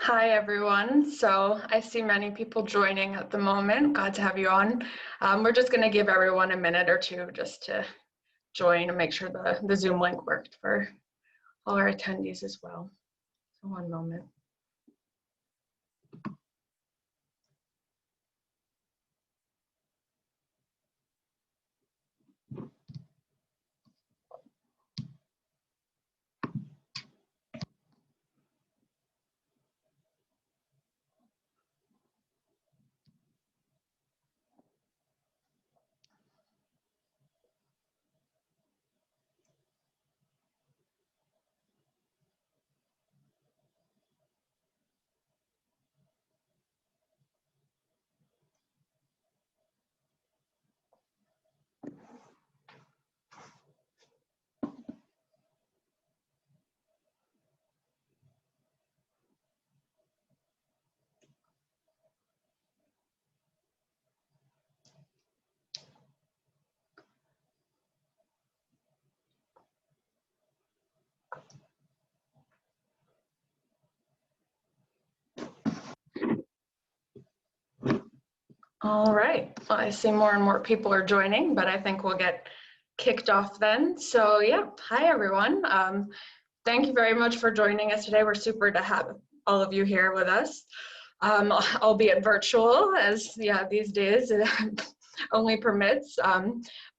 Hi, everyone. So I see many people joining at the moment. Glad to have you on. We're just going to give everyone a minute or two just to join and make sure the Zoom link worked for all our attendees as well. So one moment. All right. Well, I see more and more people are joining, but I think we'll get kicked off then. So yeah, hi, everyone. Thank you very much for joining us today. We're super to have all of you here with us, albeit virtual, as these days it only permits.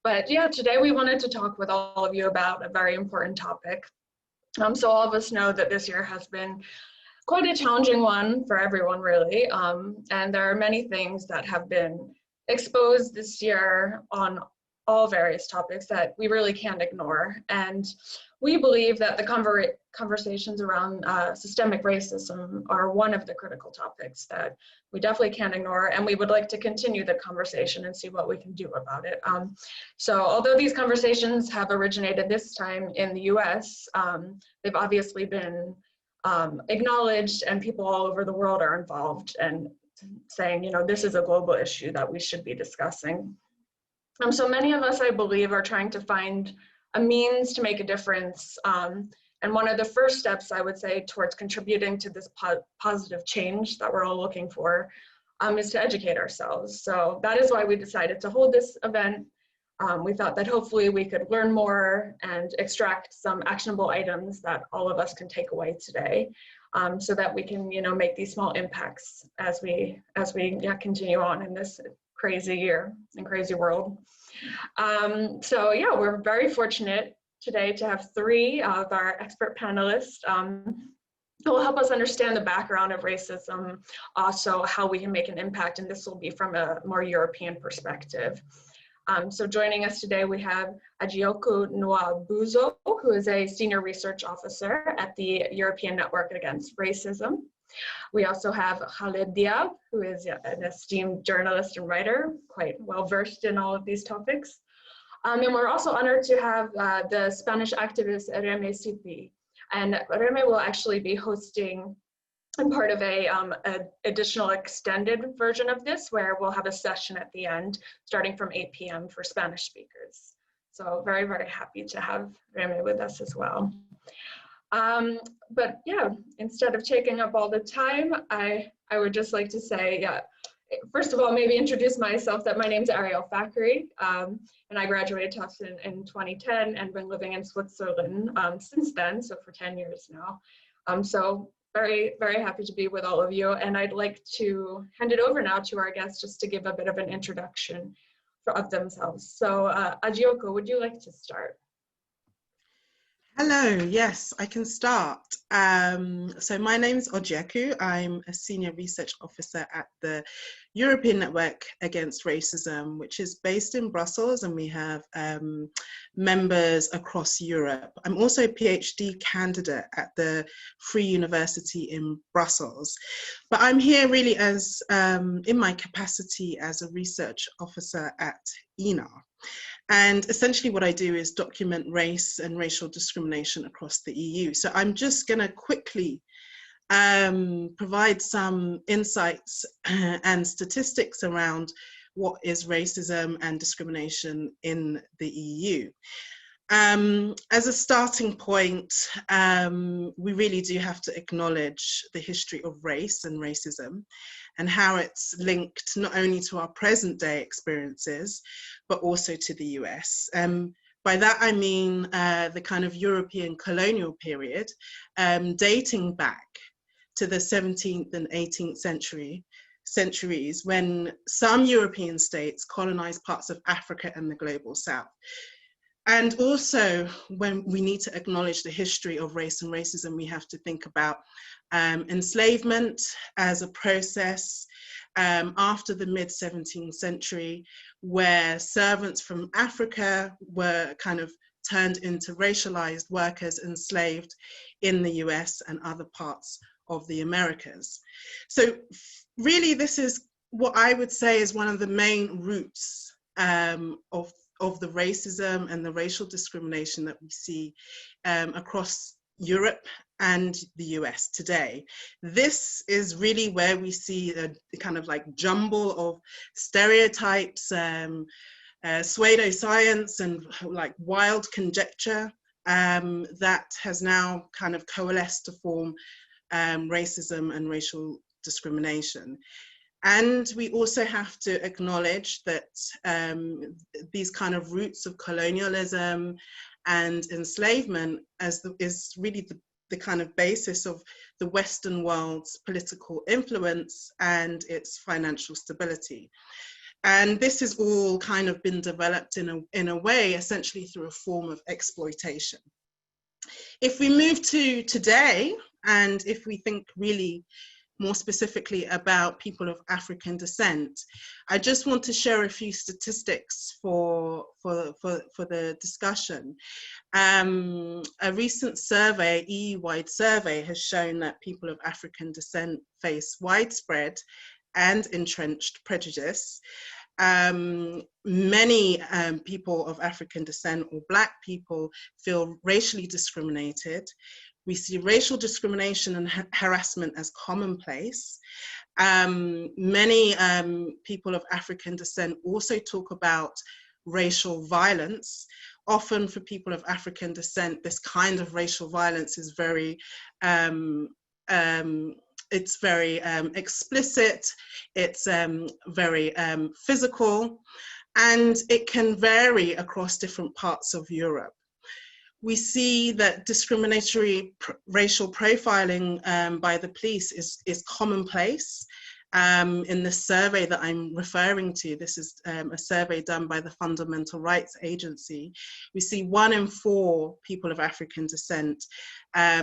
But yeah, today we wanted to talk with all of you about a very important topic. So all of us know that this year has been quite a challenging one for everyone, really. And there are many things that have been exposed this year on all various topics that we really can't ignore. And we believe that the conversations around systemic racism are one of the critical topics that we definitely can't ignore, and we would like to continue the conversation and see what we can do about it. So although these conversations have originated this time in the US, they've obviously been acknowledged, and people all over the world are involved and saying, this is a global issue that we should be discussing. So many of us, I believe, are trying to find a means to make a difference. And one of the first steps, I would say, towards contributing to this positive change that we're all looking for is to educate ourselves. So that is why we decided to hold this event. We thought that hopefully we could learn more and extract some actionable items that all of us can take away today, so that we can, make these small impacts as we continue on in this crazy year and crazy world. So yeah, we're very fortunate today to have three of our expert panelists who will help us understand the background of racism, also how we can make an impact, and this will be from a more European perspective. So joining us today, we have Ojeaku Nwabuzo, who is a senior research officer at the European Network Against Racism. We also have Khaled Diab, who is an esteemed journalist and writer, quite well versed in all of these topics. And we're also honored to have the Spanish activist Remei Sipi. And Remei will actually be hosting part of a additional extended version of this, where we'll have a session at the end starting from 8 p.m. for Spanish speakers. So very, very happy to have Remei with us as well. But yeah, instead of taking up all the time, I would just like to say, first of all, maybe introduce myself, that my name's Arielle Fakhraee, and I graduated Tufts in 2010 and been living in Switzerland since then, so for 10 years now. So very, very happy to be with all of you, and I'd like to hand it over now to our guests just to give a bit of an introduction of themselves. So Ojeaku, would you like to start? Hello, yes, I can start. So my name's Ojeaku. I'm a senior research officer at the European Network Against Racism, which is based in Brussels, and we have members across Europe. I'm also a PhD candidate at the Free University in Brussels, but I'm here really as in my capacity as a research officer at ENAR. And essentially what I do is document race and racial discrimination across the EU. So I'm just going to quickly provide some insights and statistics around what is racism and discrimination in the EU. As a starting point, we really do have to acknowledge the history of race and racism and how it's linked not only to our present day experiences, but also to the US. By that I mean the kind of European colonial period dating back to the 17th and 18th centuries when some European states colonized parts of Africa and the global South. And also, when we need to acknowledge the history of race and racism, we have to think about enslavement as a process after the mid-17th century, where servants from Africa were kind of turned into racialized workers enslaved in the US and other parts of the Americas. So really, this is what I would say is one of the main roots of the racism and the racial discrimination that we see across Europe and the US today. This is really where we see a kind of like jumble of stereotypes, pseudoscience and like wild conjecture that has now kind of coalesced to form racism and racial discrimination. And we also have to acknowledge that these kind of roots of colonialism and enslavement is really the kind of basis of the Western world's political influence and its financial stability. And this has all kind of been developed in a way, essentially through a form of exploitation. If we move to today, and if we think really more specifically about people of African descent, I just want to share a few statistics for the discussion. A recent survey, EU-wide survey, has shown that people of African descent face widespread and entrenched prejudice. Many people of African descent or Black people feel racially discriminated. We see racial discrimination and harassment as commonplace. Many people of African descent also talk about racial violence. Often for people of African descent, this kind of racial violence is very explicit, it's very physical, and it can vary across different parts of Europe. We see that discriminatory racial profiling by the police is commonplace. In the survey that I'm referring to, this is a survey done by the Fundamental Rights Agency. We see 1 in 4 people of African descent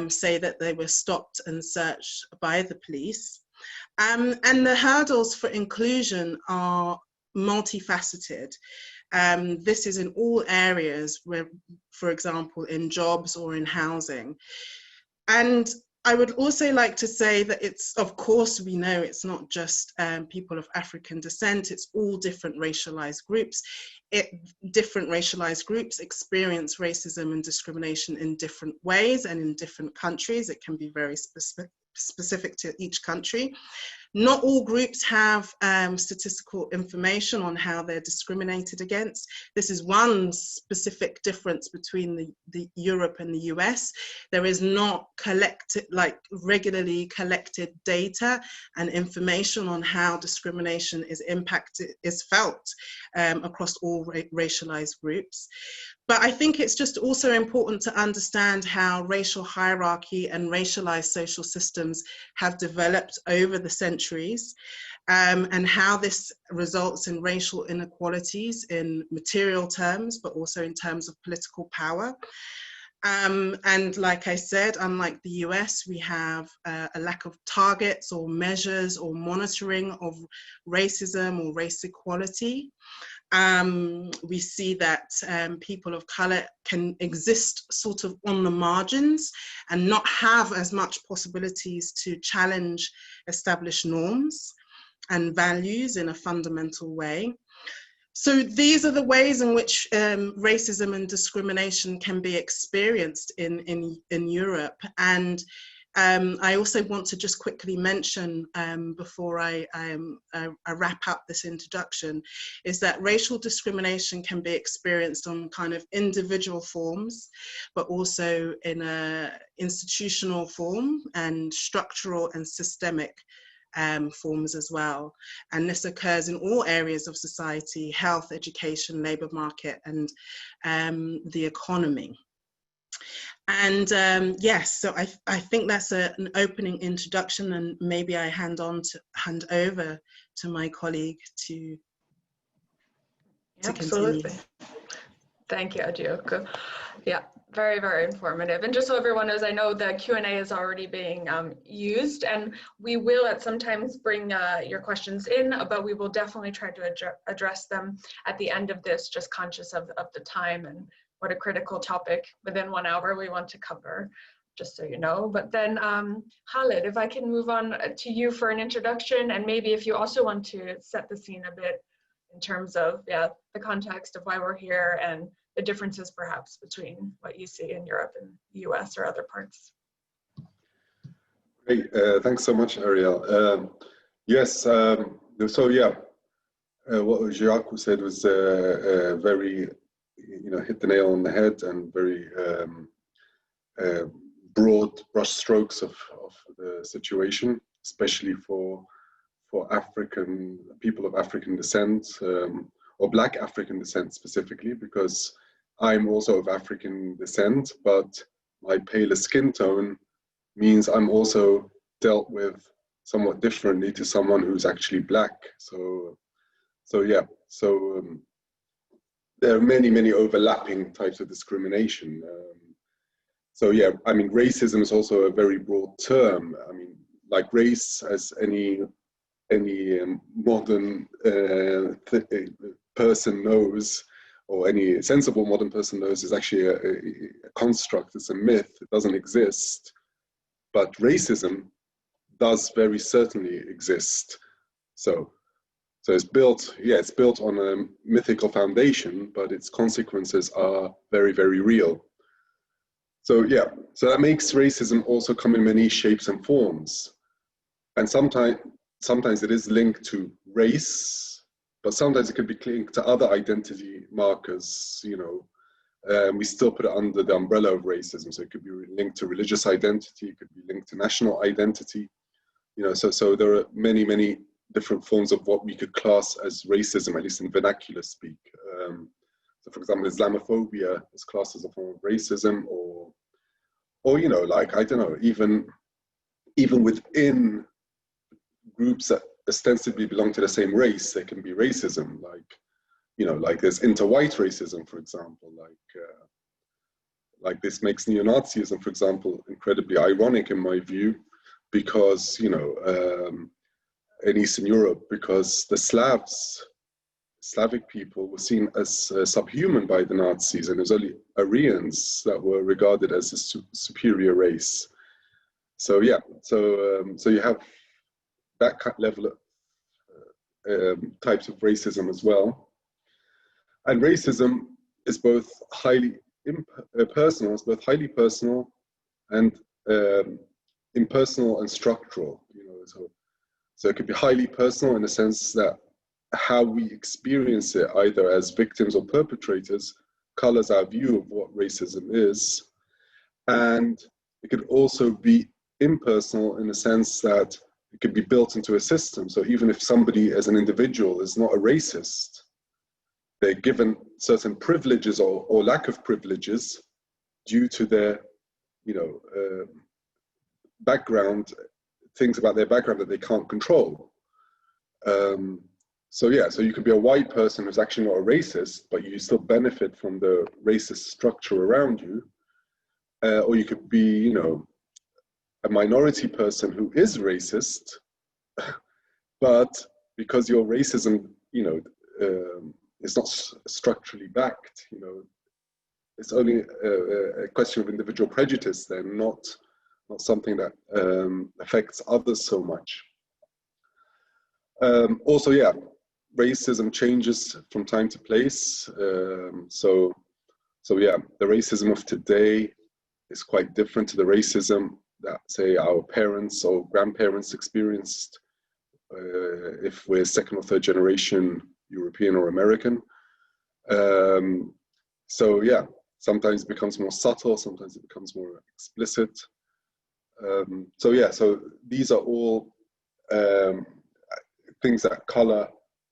say that they were stopped and searched by the police. And the hurdles for inclusion are multifaceted. This is in all areas, where, for example, in jobs or in housing. And I would also like to say that it's, of course, we know it's not just people of African descent, it's all different racialized groups. Different racialized groups experience racism and discrimination in different ways and in different countries. It can be very specific to each country. Not all groups have statistical information on how they're discriminated against. This is one specific difference between the Europe and the US. There is not regularly collected data and information on how discrimination is felt across all racialized groups. But I think it's just also important to understand how racial hierarchy and racialized social systems have developed over the centuries, and how this results in racial inequalities in material terms, but also in terms of political power. And like I said, unlike the US, we have a lack of targets or measures or monitoring of racism or race equality. We see that people of color can exist sort of on the margins and not have as much possibilities to challenge established norms and values in a fundamental way. So these are the ways in which racism and discrimination can be experienced in Europe. And I also want to just quickly mention before I wrap up this introduction, is that racial discrimination can be experienced on kind of individual forms, but also in a institutional form and structural and systemic forms as well. And this occurs in all areas of society: health, education, labour market, and the economy. And yes, so I think that's an opening introduction, and maybe I hand over to my colleague to Absolutely. continue. Thank you, Ojeaku. Yeah, very, very informative. And just so everyone knows, I know the Q&A is already being used, and we will at some times bring your questions in, but we will definitely try to address them at the end of this, just conscious of the time and what a critical topic within 1 hour we want to cover, just so you know. But then, Khaled, if I can move on to you for an introduction, and maybe if you also want to set the scene a bit in terms of the context of why we're here and the differences perhaps between what you see in Europe and the US or other parts. Great, thanks so much, Arielle. Yes, so yeah, what Ojeaku said was very, hit the nail on the head, and very broad brush strokes of the situation, especially for people of African descent, or Black African descent specifically, because I'm also of African descent, but my paler skin tone means I'm also dealt with somewhat differently to someone who's actually Black. So yeah, there are many overlapping types of discrimination. So yeah, I mean, racism is also a very broad term. I mean, like race, as any modern person knows, or any sensible modern person knows, is actually a construct, it's a myth, it doesn't exist. But racism does very certainly exist. So it's built, it's built on a mythical foundation, but its consequences are very, very real. So yeah, so that makes racism also come in many shapes and forms. And sometimes it is linked to race, but sometimes it could be linked to other identity markers, we still put it under the umbrella of racism. So it could be linked to religious identity, it could be linked to national identity, so there are many different forms of what we could class as racism, at least in vernacular speak. So for example, Islamophobia is classed as a form of racism, or like, I don't know, even within groups that ostensibly belong to the same race, there can be racism, like there's inter-white racism, for example, like this makes neo-Nazism, for example, incredibly ironic in my view, because, in Eastern Europe, because the Slavic people were seen as subhuman by the Nazis, and it was only Aryans that were regarded as a superior race. So yeah, so you have that level of types of racism as well. And racism is both highly personal, and impersonal and structural. So it could be highly personal in the sense that how we experience it, either as victims or perpetrators, colors our view of what racism is. And it could also be impersonal in the sense that it could be built into a system. So even if somebody as an individual is not a racist, they're given certain privileges or lack of privileges due to their, background, things about their background that they can't control. So yeah, so you could be a white person who's actually not a racist, but you still benefit from the racist structure around you. Or you could be, a minority person who is racist, but because your racism, is not structurally backed, it's only a question of individual prejudice, then not something that affects others so much. Also, yeah, racism changes from time to place. So yeah, the racism of today is quite different to the racism that say our parents or grandparents experienced if we're second or third generation European or American. So yeah, sometimes it becomes more subtle, sometimes it becomes more explicit. So yeah, so these are all things that color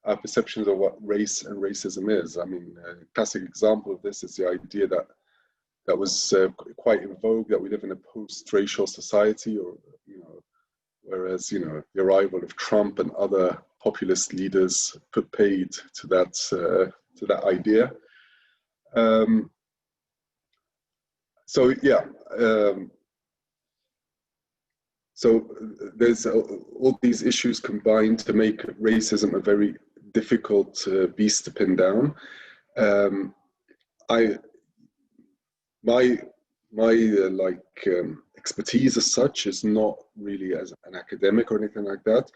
our perceptions of what race and racism is. I mean, a classic example of this is the idea that was quite in vogue, that we live in a post-racial society, or, you know, whereas, you know, the arrival of Trump and other populist leaders put paid to that idea. So yeah, so there's all these issues combined to make racism a very difficult beast to pin down. My expertise as such is not really as an academic or anything like that.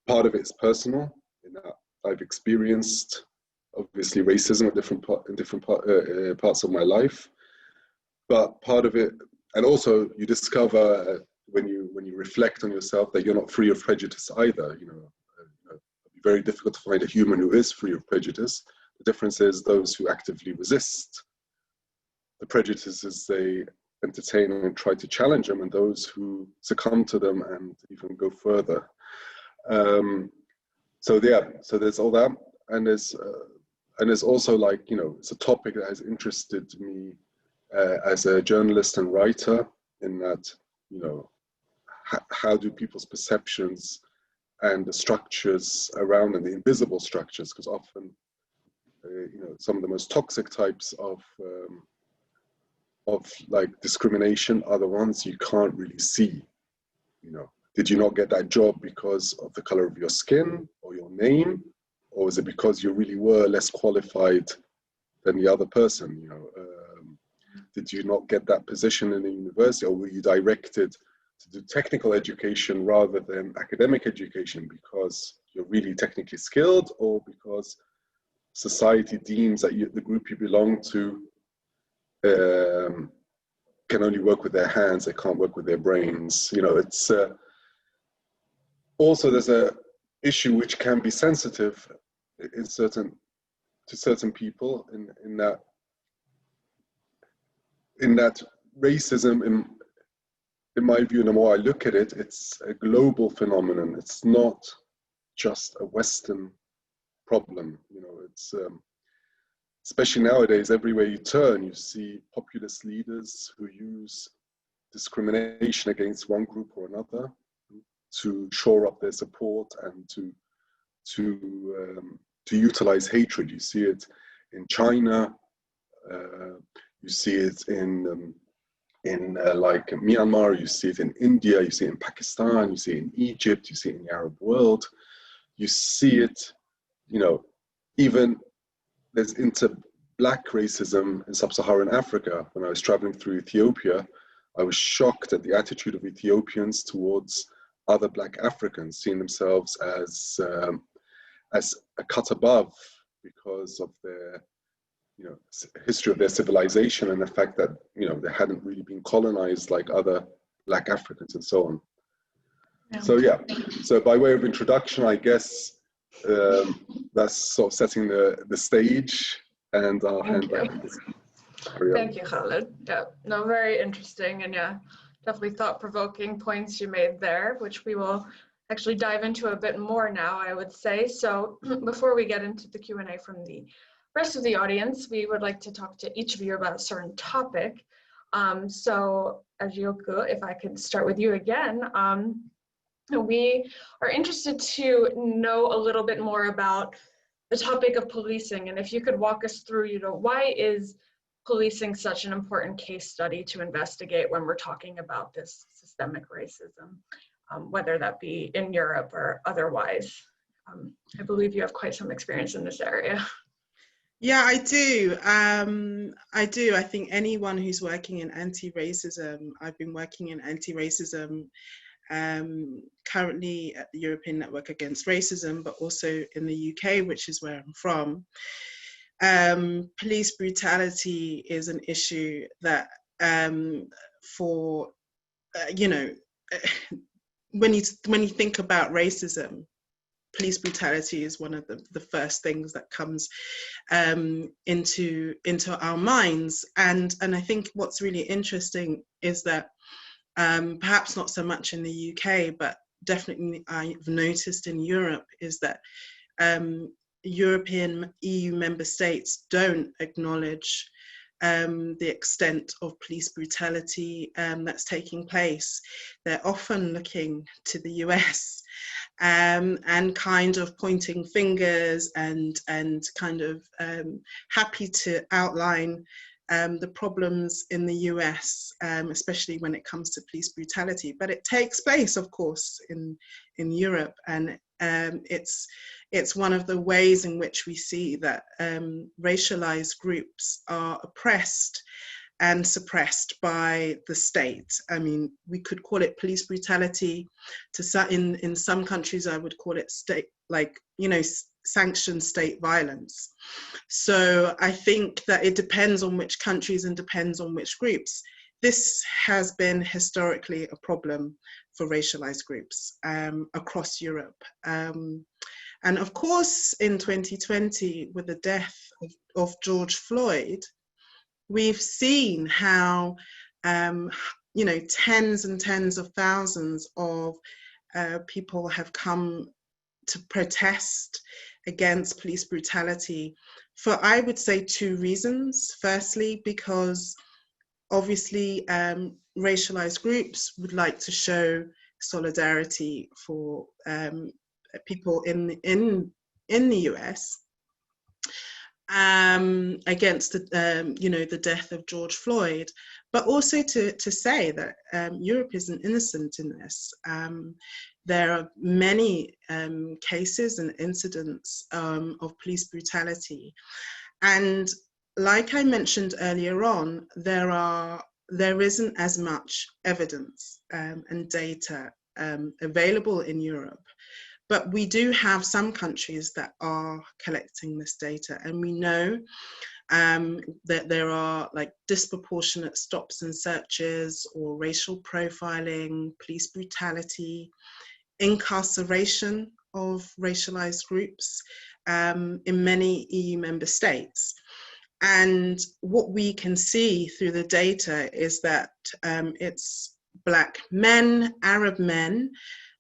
Part of it is personal, in that I've experienced obviously racism in different parts of my life. But part of it, and also you discover when you reflect on yourself that you're not free of prejudice either. You know, it'd be very difficult to find a human who is free of prejudice. The difference is those who actively resist the prejudices they entertain and try to challenge them, and those who succumb to them and even go further. So yeah, so there's all that, and there's also, like, you know, it's a topic that has interested me as a journalist and writer, in that, you know, how do people's perceptions and the structures around them, the invisible structures, because often, you know, some of the most toxic types of like discrimination are the ones you can't really see. You know, did you not get that job because of the color of your skin or your name, or is it because you really were less qualified than the other person? You know, did you not get that position in the university, or were you directed to do technical education rather than academic education because you're really technically skilled, or because society deems that the group you belong to can only work with their hands, they can't work with their brains? You know, it's also, there's a issue which can be sensitive to certain people, in that racism, in my view, and the more I look at it, it's a global phenomenon. It's not just a Western problem. You know, it's especially nowadays, everywhere you turn, you see populist leaders who use discrimination against one group or another to shore up their support and to utilize hatred. You see it in China. You see it in like Myanmar. You see it in India. You see it in Pakistan. You see it in Egypt. You see it in the Arab world. You see it, you know, even there's inter-black racism in sub-Saharan Africa. When I was traveling through Ethiopia, I was shocked at the attitude of Ethiopians towards other Black Africans, seeing themselves as a cut above because of their, you know, history of their civilization, and the fact that, you know, they hadn't really been colonized like other Black Africans and so on. Yeah. So yeah, so by way of introduction, I guess that's sort of setting the stage, and I'll hand back to Arielle. Thank you, Khaled. Yeah, no, very interesting, and yeah, definitely thought-provoking points you made there, which we will actually dive into a bit more now, I would say. So before we get into the Q&A from the rest of the audience, we would like to talk to each of you about a certain topic. So Ojeaku, if I could start with you again, we are interested to know a little bit more about the topic of policing, and if you could walk us through, you know, why is policing such an important case study to investigate when we're talking about this systemic racism, whether that be in Europe or otherwise? I believe you have quite some experience in this area. Yeah, I do. I think anyone who's working in anti-racism, I've been working in anti-racism currently at the European Network Against Racism, but also in the UK, which is where I'm from. Police brutality is an issue that for you know, when you think about racism, police brutality is one of the first things that comes into our minds. And I think what's really interesting is that perhaps not so much in the UK, but definitely I've noticed in Europe, is that European EU member states don't acknowledge the extent of police brutality that's taking place. They're often looking to the US and kind of pointing fingers and kind of happy to outline the problems in the US, especially when it comes to police brutality. But it takes place, of course, in Europe, and it's one of the ways in which we see that racialized groups are oppressed and suppressed by the state. I mean, we could call it police brutality. In some countries, I would call it state, like, you know, sanctioned state violence. So I think that it depends on which countries and depends on which groups. This has been historically a problem for racialized groups across Europe. And of course, in 2020, with the death of George Floyd, we've seen how, you know, tens and tens of thousands of people have come to protest against police brutality for, I would say, two reasons. Firstly, because obviously racialized groups would like to show solidarity for people in the US against you know, the death of George Floyd, but also to say that Europe isn't innocent in this. There are many cases and incidents of police brutality, and like I mentioned earlier on, there isn't as much evidence and data available in Europe. But we do have some countries that are collecting this data, and we know that there are like disproportionate stops and searches or racial profiling, police brutality, incarceration of racialized groups in many EU member states. And what we can see through the data is that it's Black men, Arab men,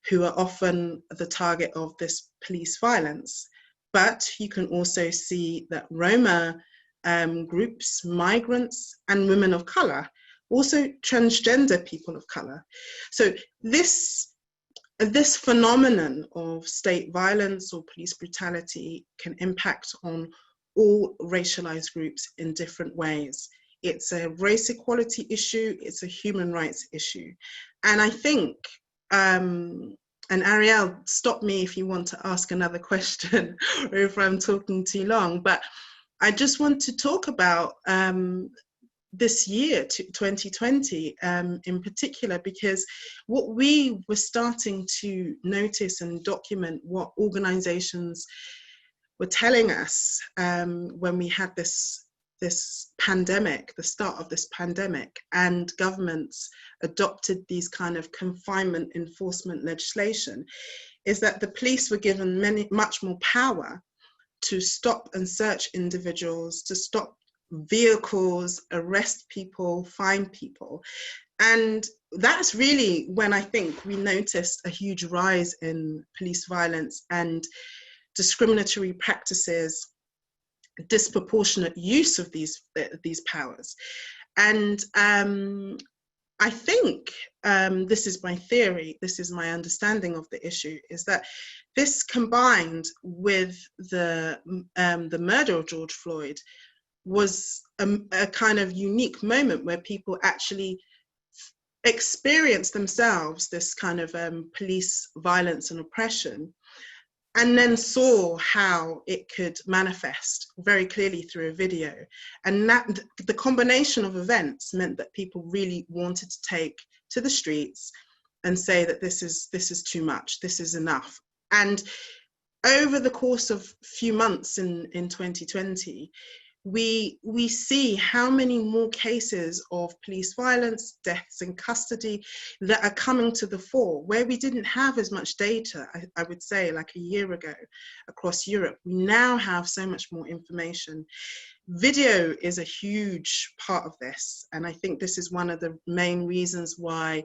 who are often the target of this police violence. But you can also see that Roma groups, migrants, and women of color, also transgender people of color. So this phenomenon of state violence or police brutality can impact on all racialized groups in different ways. It's a race equality issue, it's a human rights issue. And I think, and Arielle, stop me if you want to ask another question or if I'm talking too long, but I just want to talk about this year, 2020, in particular, because what we were starting to notice and document what organizations were telling us when we had this pandemic, the start of this pandemic, and governments adopted these kind of confinement enforcement legislation, is that the police were given much more power to stop and search individuals, to stop vehicles, arrest people, fine people. And that's really when I think we noticed a huge rise in police violence and discriminatory practices, disproportionate use of these powers. And I think, this is my theory, this is my understanding of the issue, is that this combined with the murder of George Floyd was a kind of unique moment where people actually experienced themselves this kind of police violence and oppression, and then saw how it could manifest very clearly through a video. And that the combination of events meant that people really wanted to take to the streets and say that this is too much, this is enough. And over the course of few months in 2020, we see how many more cases of police violence, deaths in custody that are coming to the fore, where we didn't have as much data, I would say, like a year ago across Europe. We now have so much more information. Video is a huge part of this, and I think this is one of the main reasons why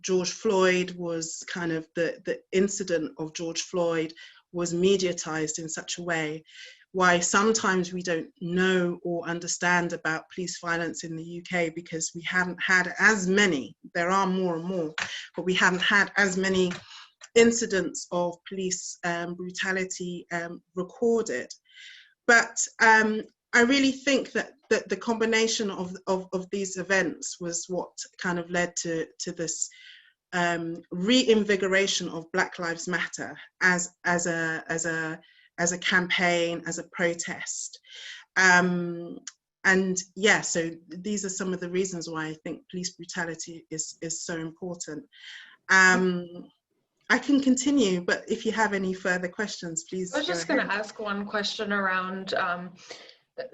George Floyd was kind of, the incident of George Floyd was mediatized in such a way, why sometimes we don't know or understand about police violence in the UK, because we haven't had as many. There are more and more, but we haven't had as many incidents of police brutality recorded. But I really think that the combination of these events was what kind of led to this reinvigoration of Black Lives Matter as a campaign, as a protest. And yeah, so these are some of the reasons why I think police brutality is so important. I can continue, but if you have any further questions, please. I was just going to ask one question around,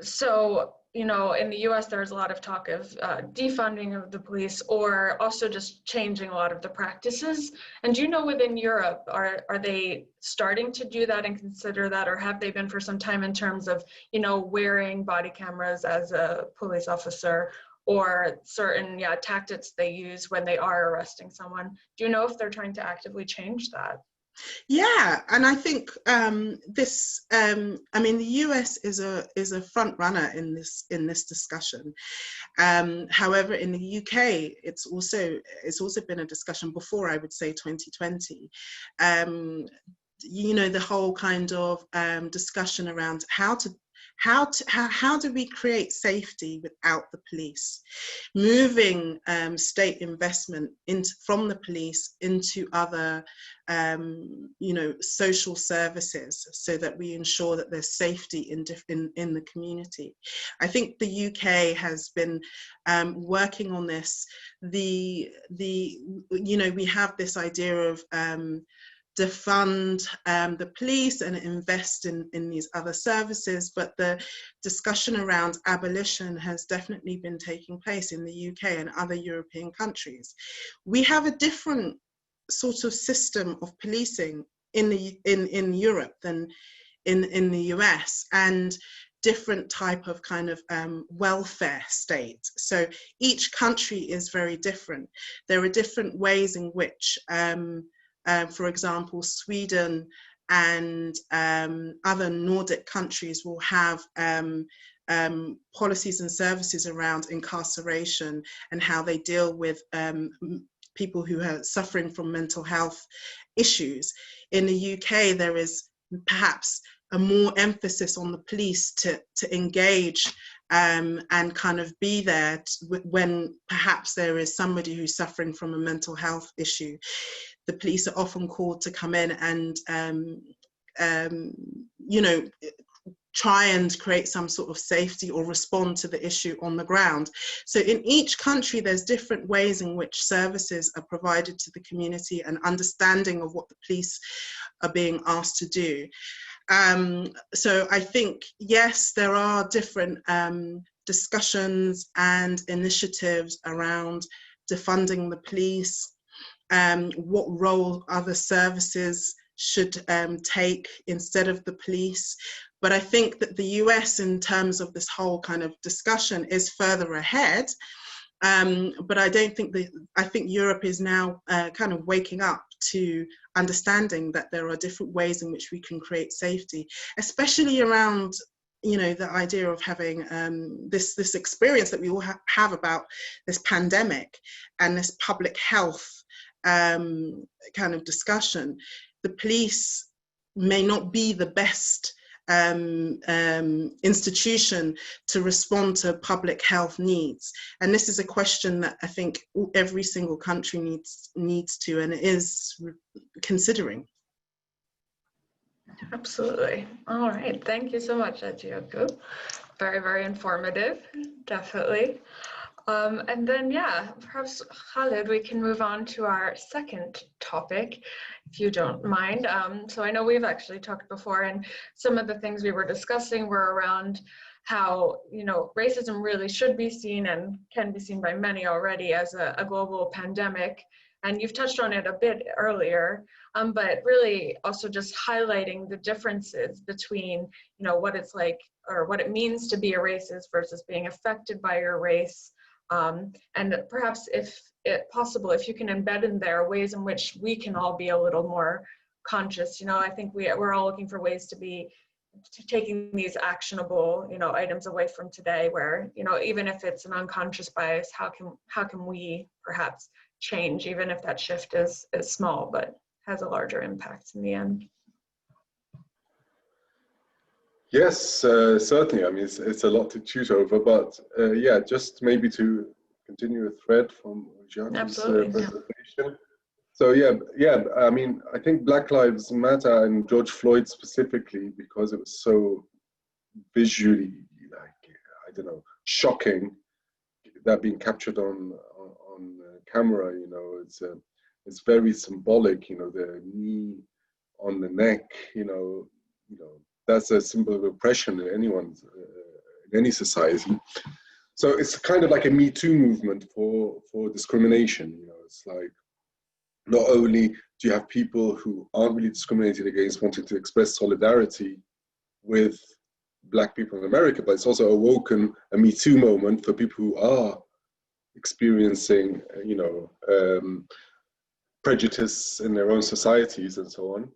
so, you know, in the US, there's a lot of talk of defunding of the police, or also just changing a lot of the practices. And do you know, within Europe, are they starting to do that and consider that, or have they been for some time, in terms of, you know, wearing body cameras as a police officer, or certain tactics they use when they are arresting someone? Do you know if they're trying to actively change that? Yeah, and I think I mean, the US is a front runner in this discussion. However, in the UK, it's also been a discussion before, I would say 2020. You know, the whole kind of discussion around how do we create safety without the police, moving state investment from the police into other you know, social services, so that we ensure that there's safety in the community. I think the UK has been working on this. You know, we have this idea of defund the police and invest in these other services, but the discussion around abolition has definitely been taking place in the UK and other European countries. We have a different sort of system of policing in Europe than in the US, and different type of kind of welfare state. So each country is very different. There are different ways in which for example, Sweden and other Nordic countries will have policies and services around incarceration and how they deal with people who are suffering from mental health issues. In the UK, there is perhaps a more emphasis on the police to engage and kind of be there when perhaps there is somebody who's suffering from a mental health issue. The police are often called to come in and, you know, try and create some sort of safety or respond to the issue on the ground. So in each country, there's different ways in which services are provided to the community and understanding of what the police are being asked to do. So I think, yes, there are different discussions and initiatives around defunding the police, what role other services should take instead of the police. But I think that the US, in terms of this whole kind of discussion, is further ahead. But I don't think I think Europe is now kind of waking up to understanding that there are different ways in which we can create safety, especially around, you know, the idea of having this experience that we all have about this pandemic and this public health kind of discussion. The police may not be the best institution to respond to public health needs, and this is a question that I think every single country needs to and is considering. Absolutely. All right, thank you so much, Ojeaku. Very, very informative, definitely. And then, yeah, perhaps Khaled, we can move on to our second topic, if you don't mind. So I know we've actually talked before, and some of the things we were discussing were around how, you know, racism really should be seen and can be seen by many already as a global pandemic. And you've touched on it a bit earlier, but really also just highlighting the differences between, you know, what it's like or what it means to be a racist versus being affected by your race. And perhaps if possible, if you can embed in there ways in which we can all be a little more conscious. You know, I think we're all looking for ways to be taking these actionable, you know, items away from today where, you know, even if it's an unconscious bias, how can we perhaps change, even if that shift is small, but has a larger impact in the end? Yes, certainly. I mean, it's a lot to choose over, but yeah, just maybe to continue a thread from Ojeaku's presentation. So yeah. I mean, I think Black Lives Matter and George Floyd specifically, because it was so visually, like, I don't know, shocking, that being captured on camera. You know, it's very symbolic. You know, the knee on the neck. You know. That's a symbol of oppression in in any society. So it's kind of like a Me Too movement for discrimination. You know, it's like not only do you have people who aren't really discriminated against wanting to express solidarity with Black people in America, but it's also awoken a Me Too moment for people who are experiencing, you know, prejudice in their own societies and so on.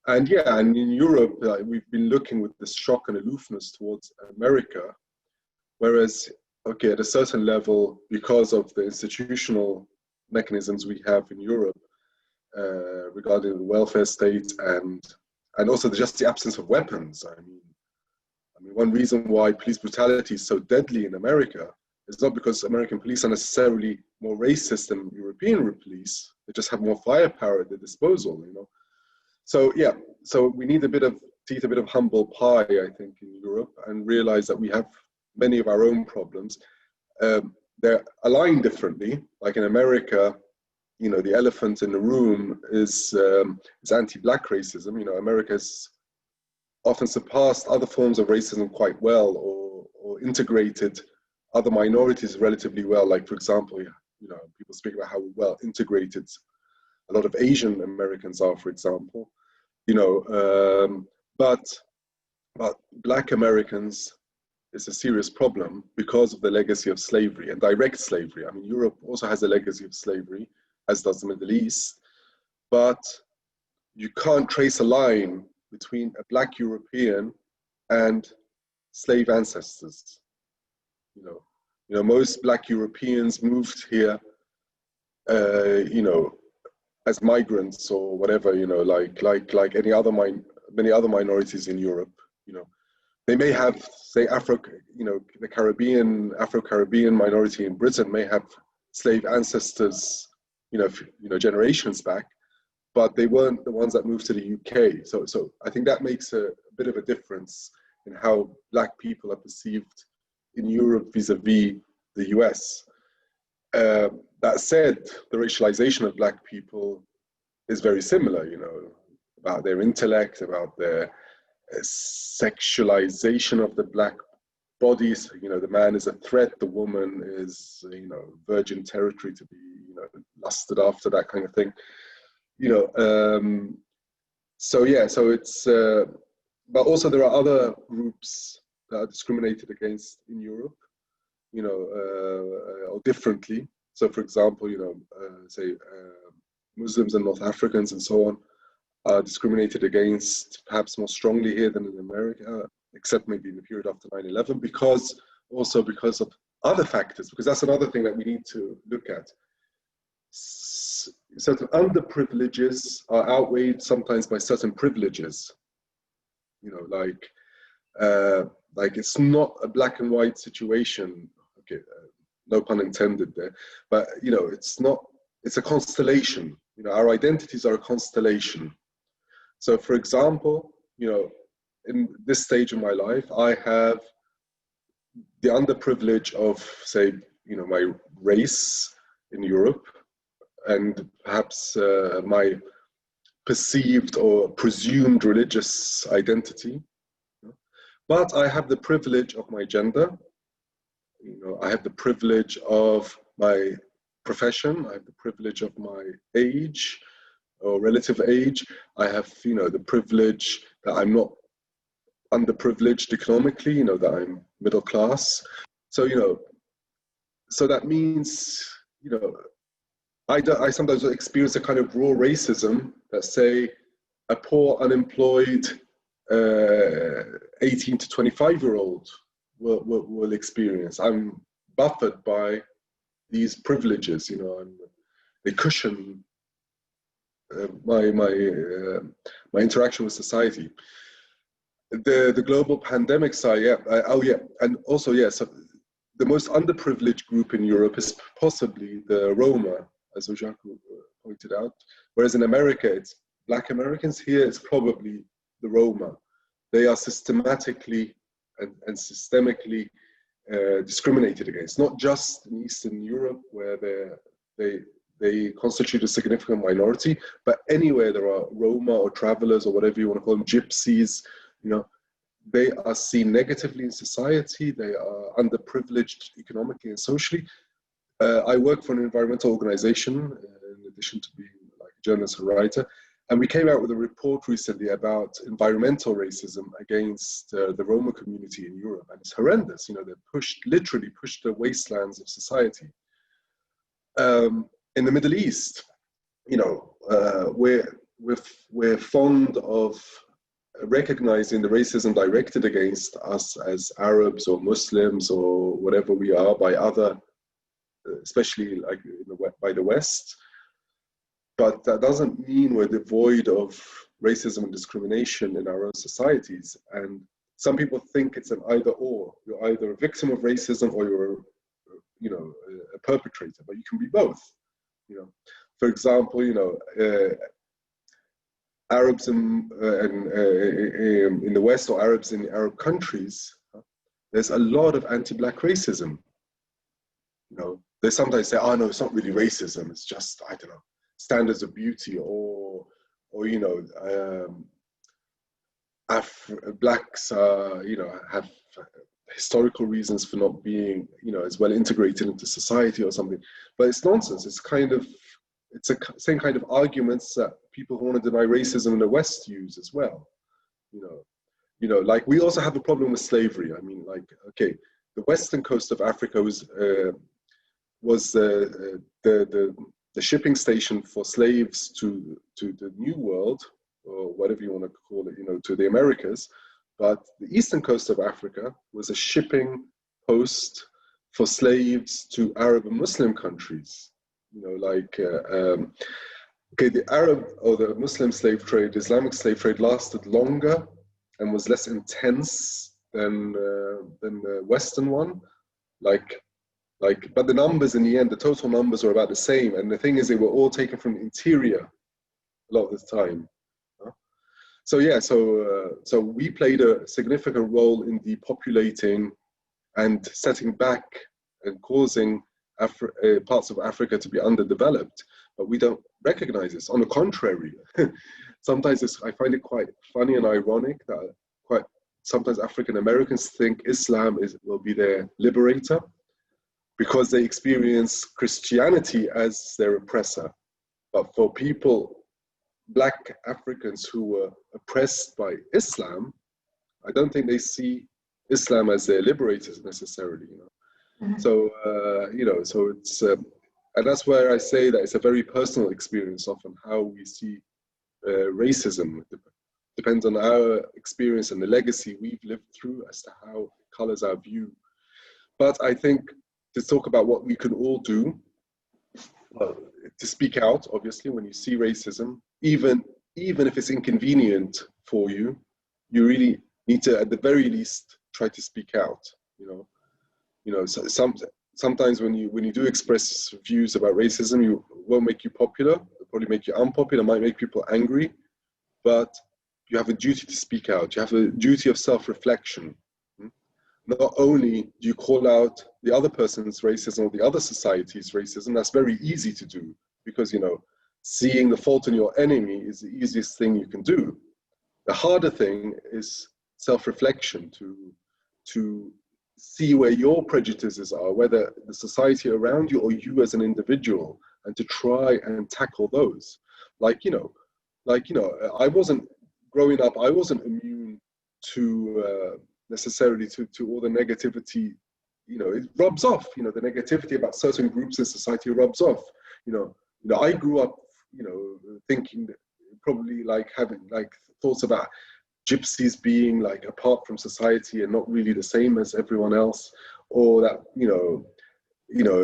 And yeah, and in Europe, we've been looking with this shock and aloofness towards America, whereas, okay, at a certain level, because of the institutional mechanisms we have in Europe regarding the welfare state and also just the absence of weapons. I mean, one reason why police brutality is so deadly in America is not because American police are necessarily more racist than European police. They just have more firepower at their disposal, you know. So yeah, so we need to eat a bit of humble pie, I think, in Europe, and realize that we have many of our own problems. They're aligned differently. Like in America, you know, the elephant in the room is anti-Black racism. You know, America's often surpassed other forms of racism quite well, or integrated other minorities relatively well. Like, for example, you know, people speak about how well integrated a lot of Asian Americans are, for example. You know, but Black Americans is a serious problem because of the legacy of slavery and direct slavery. I mean, Europe also has a legacy of slavery, as does the Middle East, but you can't trace a line between a Black European and slave ancestors. You know, most Black Europeans moved here, you know, as migrants or whatever, you know, like many other minorities in Europe. You know, they may have, say, the Afro-Caribbean minority in Britain may have slave ancestors, you know, generations back, but they weren't the ones that moved to the UK. So I think that makes a bit of a difference in how Black people are perceived in Europe vis-a-vis the US. That said, the racialization of Black people is very similar, you know, about their intellect, about their sexualization of the Black bodies. You know, the man is a threat, the woman is, you know, virgin territory to be, you know, lusted after, that kind of thing. You know, so yeah, so it's, but also there are other groups that are discriminated against in Europe, you know, or differently. So, for example, you know, say Muslims and North Africans and so on are discriminated against perhaps more strongly here than in America, except maybe in the period after 9/11, because of other factors, because that's another thing that we need to look at. Certain underprivileges are outweighed sometimes by certain privileges. You know, like it's not a black and white situation. Okay, no pun intended there, but you know, it's a constellation. You know, our identities are a constellation. So for example, you know, in this stage of my life, I have the underprivilege of, say, my race in Europe, and perhaps my perceived or presumed religious identity. But I have the privilege of my gender. I have the privilege of my profession. I have the privilege of my age or relative age. I have, the privilege that I'm not underprivileged economically, that I'm middle class. So, so that means, I sometimes experience a kind of raw racism that, say, a poor, unemployed 18 to 25-year-old will experience. I'm buffered by these privileges, they cushion my interaction with society. The global pandemic side, and also, so the most underprivileged group in Europe is possibly the Roma, as Ojeaku pointed out, whereas in America, it's Black Americans. Here, it's probably the Roma. They are systematically and systemically discriminated against, not just in Eastern Europe, where they constitute a significant minority, but anywhere there are Roma or travelers or whatever you want to call them, gypsies, they are seen negatively in society. They are underprivileged economically and socially. I work for an environmental organization, in addition to being like a journalist and writer, and we came out with a report recently about environmental racism against the Roma community in Europe, and it's horrendous. They're literally pushed the wastelands of society. In the Middle East, we're fond of recognizing the racism directed against us as Arabs or Muslims or whatever we are by other, especially like by the West. But that doesn't mean we're devoid of racism and discrimination in our own societies. And some people think it's an either or. You're either a victim of racism or you're, a perpetrator, but you can be both. For example, Arabs in the West or Arabs in the Arab countries, there's a lot of anti-Black racism. They sometimes say, oh no, it's not really racism, it's just, I don't know, standards of beauty or Blacks, have historical reasons for not being, as well integrated into society or something. But it's nonsense. It's the same kind of arguments that people who want to deny racism in the West use as well. Like we also have a problem with slavery. I mean, like, okay, the western coast of Africa was the shipping station for slaves to the New World, or whatever you want to call it, to the Americas. But the eastern coast of Africa was a shipping post for slaves to Arab and Muslim countries. The Arab or the Muslim slave trade, Islamic slave trade lasted longer and was less intense than the Western one. But the numbers in the end, the total numbers were about the same. And the thing is, they were all taken from the interior a lot of the time. So we played a significant role in depopulating and setting back and causing parts of Africa to be underdeveloped, but we don't recognize this. On the contrary, sometimes I find it quite funny and ironic that sometimes African Americans think Islam will be their liberator because they experience Christianity as their oppressor. But for Black Africans who were oppressed by Islam, I don't think they see Islam as their liberators necessarily. Mm-hmm. So so it's and that's where I say that it's a very personal experience often how we see racism. It depends on our experience and the legacy we've lived through as to how it colors our view. But I think to talk about what we can all do, to speak out, obviously, when you see racism, even if it's inconvenient for you, you really need to, at the very least, try to speak out. So sometimes when you do express views about racism, it won't make you popular. It'll probably make you unpopular. Might make people angry, but you have a duty to speak out. You have a duty of self-reflection. not only do you call out the other person's racism or the other society's racism, that's very easy to do because, you know, seeing the fault in your enemy is the easiest thing you can do. The harder thing is self-reflection, to see where your prejudices are, whether the society around you or you as an individual, and to try and tackle those. I wasn't, growing up, I wasn't immune to necessarily to all the negativity. You know, it rubs off. You know, the negativity about certain groups in society rubs off. You know, I grew up, you know, thinking that probably like having like thoughts about gypsies being like apart from society and not really the same as everyone else, or that, you know,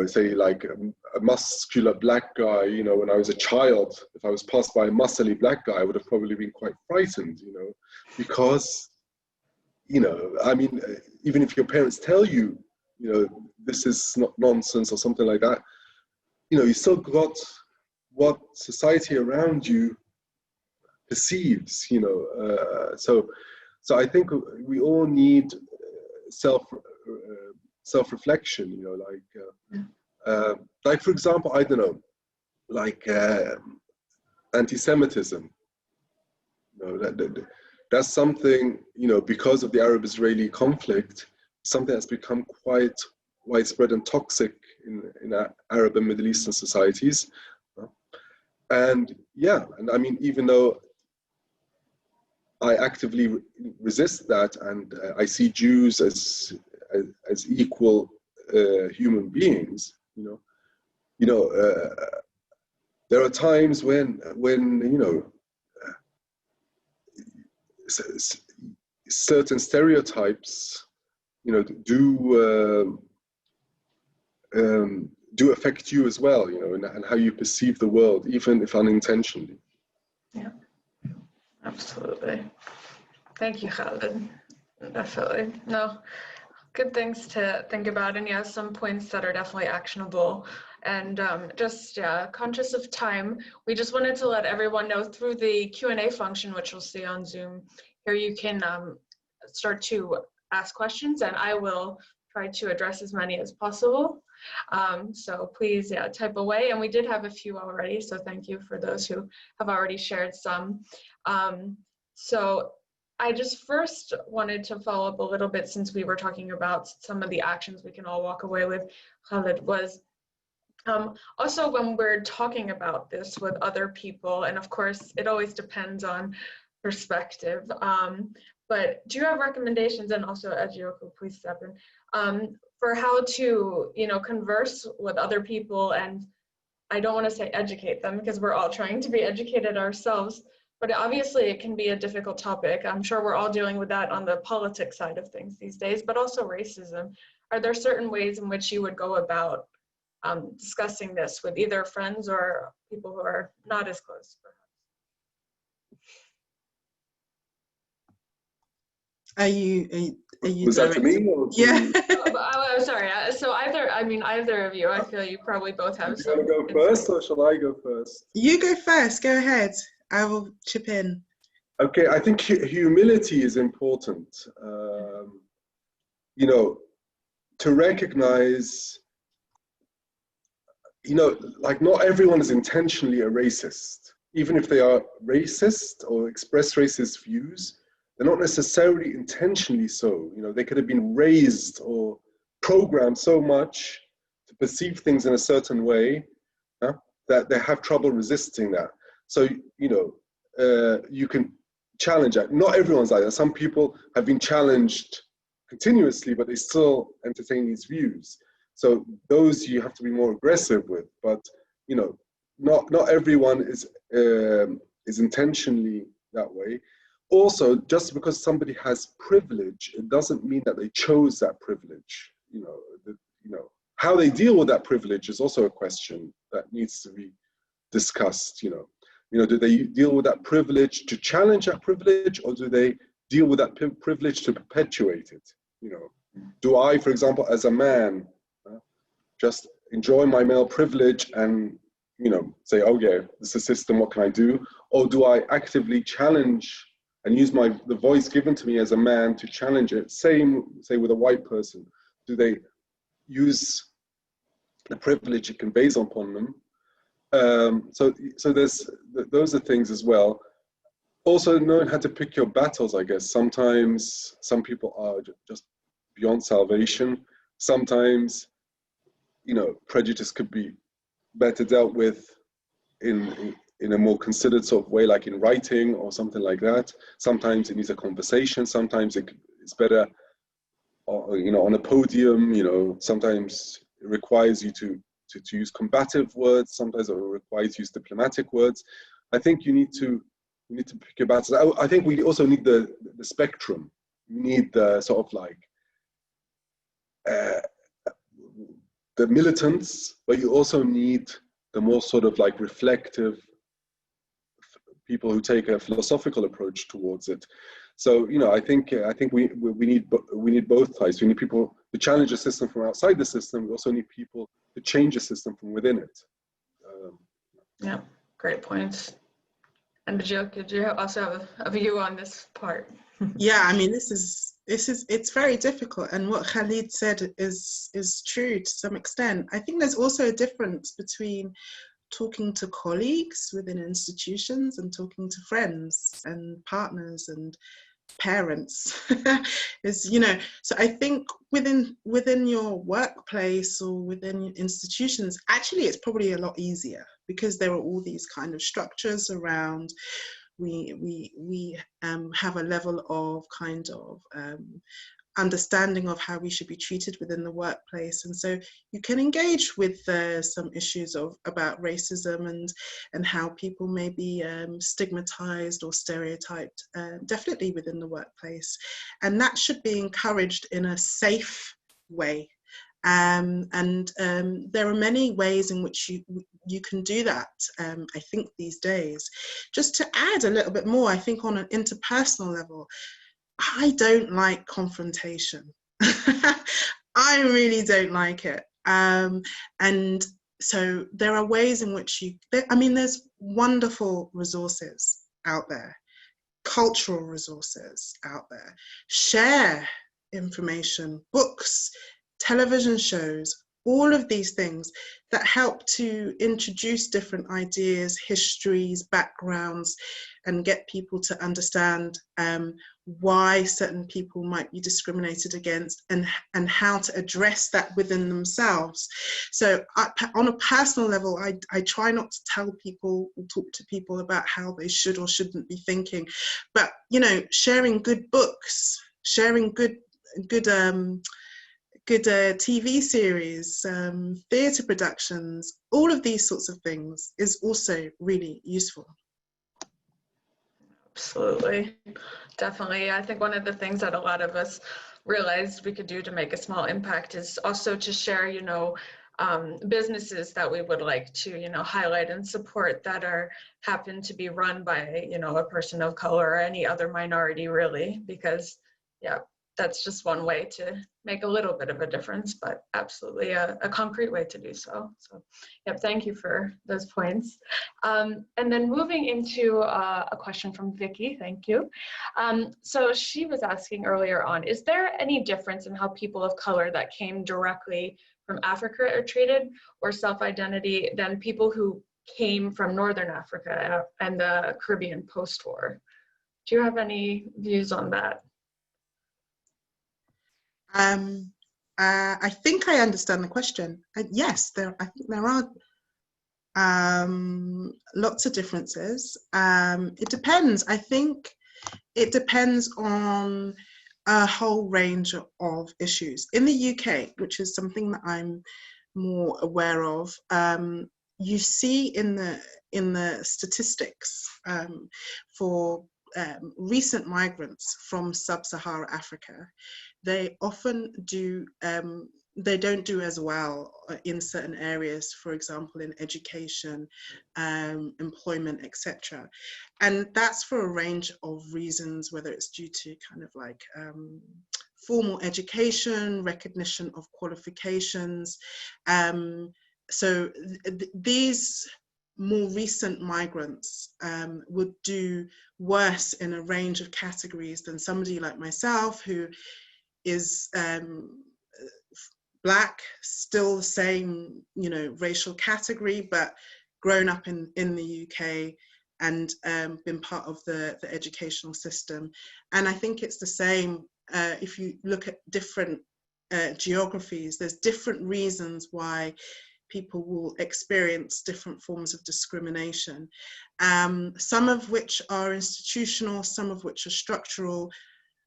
say like a muscular black guy, you know, when I was a child, if I was passed by a muscly black guy, I would have probably been quite frightened, you know, because, you know, I mean, even if your parents tell you, you know, this is not nonsense or something like that, you know, you still got what society around you perceives, you know. So I think we all need self-reflection, you know, like for example, I don't know, like anti-Semitism. You know, that's something, you know, because of the Arab-Israeli conflict, something that's become quite widespread and toxic in Arab and Middle Eastern societies. And yeah, and I mean, even though I actively resist that, and I see Jews as equal human beings, you know, there are times when you know, certain stereotypes, you know, do affect you as well, you know, and how you perceive the world, even if unintentionally. Yeah, absolutely. Thank you, Khaled. Definitely. No, good things to think about, and yeah, some points that are definitely actionable. And just conscious of time, we just wanted to let everyone know through the Q&A function, which you'll see on Zoom, here you can start to ask questions, and I will try to address as many as possible. So please, type away. And we did have a few already, so thank you for those who have already shared some. So I just first wanted to follow up a little bit, since we were talking about some of the actions we can all walk away with, Khaled, was also when we're talking about this with other people, and of course it always depends on perspective, but do you have recommendations, and also Ojeaku, please step in, for how to, you know, converse with other people? And I don't want to say educate them, because we're all trying to be educated ourselves, but obviously it can be a difficult topic. I'm sure we're all dealing with that on the politics side of things these days, but also racism. Are there certain ways in which you would go about discussing this with either friends or people who are not as close, perhaps? Are you Was that to me? Or to yeah. I'm sorry. So either of you. I feel you probably both have. Do you want to go first, or shall I go first? You go first. Go ahead. I will chip in. Okay, I think humility is important. You know, to recognize, you know, like not everyone is intentionally a racist. Even if they are racist or express racist views, they're not necessarily intentionally so. You know, they could have been raised or programmed so much to perceive things in a certain way that they have trouble resisting that. So, you know, you can challenge that. Not everyone's like that. Some people have been challenged continuously, but they still entertain these views. So those you have to be more aggressive with. But, you know, not everyone is intentionally that way. Also, just because somebody has privilege, it doesn't mean that they chose that privilege. You know, how they deal with that privilege is also a question that needs to be discussed. You know, do they deal with that privilege to challenge that privilege, or do they deal with that privilege to perpetuate it? You know, do I, for example, as a man, just enjoy my male privilege and, you know, say, oh yeah, this is a system, what can I do? Or do I actively challenge and use the voice given to me as a man to challenge it. Same, say, with a white person. Do they use the privilege it conveys upon them? So those are things as well. Also, knowing how to pick your battles, I guess. Sometimes some people are just beyond salvation. Sometimes, you know, prejudice could be better dealt with in a more considered sort of way, like in writing or something like that. Sometimes it needs a conversation. Sometimes it's better, you know, on a podium. You know, sometimes it requires you to use combative words. Sometimes it requires you to use diplomatic words. I think you need to pick your battles. I think we also need the spectrum. You need the sort of like the militants, but you also need the more sort of like reflective people who take a philosophical approach towards it. So, you know, I think we need both sides. We need people to challenge the system from outside the system. We also need people to change the system from within it. Yeah, great points. And Ojeaku, did you also have a view on this part? Yeah, I mean, it's very difficult, and what Khaled said is true to some extent. I think there's also a difference between talking to colleagues within institutions and talking to friends and partners and parents. Is, you know, so I think within your workplace or within institutions, actually it's probably a lot easier because there are all these kind of structures around. We have a level of kind of understanding of how we should be treated within the workplace, and so you can engage with some issues about racism and how people may be stigmatized or stereotyped, definitely within the workplace, and that should be encouraged in a safe way. And there are many ways in which you can do that, I think, these days. Just to add a little bit more, I think on an interpersonal level, I don't like confrontation. I really don't like it. And so there are ways in which there's wonderful resources out there, cultural resources out there. Share information, books, television shows, all of these things that help to introduce different ideas, histories, backgrounds, and get people to understand why certain people might be discriminated against and how to address that within themselves. So on a personal level, I try not to tell people or talk to people about how they should or shouldn't be thinking, but, you know, sharing good books, sharing good TV series, theatre productions, all of these sorts of things is also really useful. Absolutely, definitely. I think one of the things that a lot of us realized we could do to make a small impact is also to share, you know, businesses that we would like to, you know, highlight and support that happen to be run by, you know, a person of color or any other minority, really, because, yeah, that's just one way to make a little bit of a difference, but absolutely a concrete way to do so. So, yep, thank you for those points. And then moving into a question from Vicky, thank you. So she was asking earlier on, is there any difference in how people of color that came directly from Africa are treated or self-identity than people who came from Northern Africa and the Caribbean post-war? Do you have any views on that? I think I understand the question. Yes, I think there are lots of differences. It depends. I think it depends on a whole range of issues. In the UK, which is something that I'm more aware of, you see in the statistics for recent migrants from sub-Saharan Africa, they often they don't do as well in certain areas, for example, in education, employment, etc. And that's for a range of reasons, whether it's due to kind of like formal education, recognition of qualifications. So these more recent migrants would do worse in a range of categories than somebody like myself, who is Black, still the same, you know, racial category, but grown up in the UK and been part of the educational system. And I think it's the same if you look at different geographies. There's different reasons why people will experience different forms of discrimination, some of which are institutional, some of which are structural.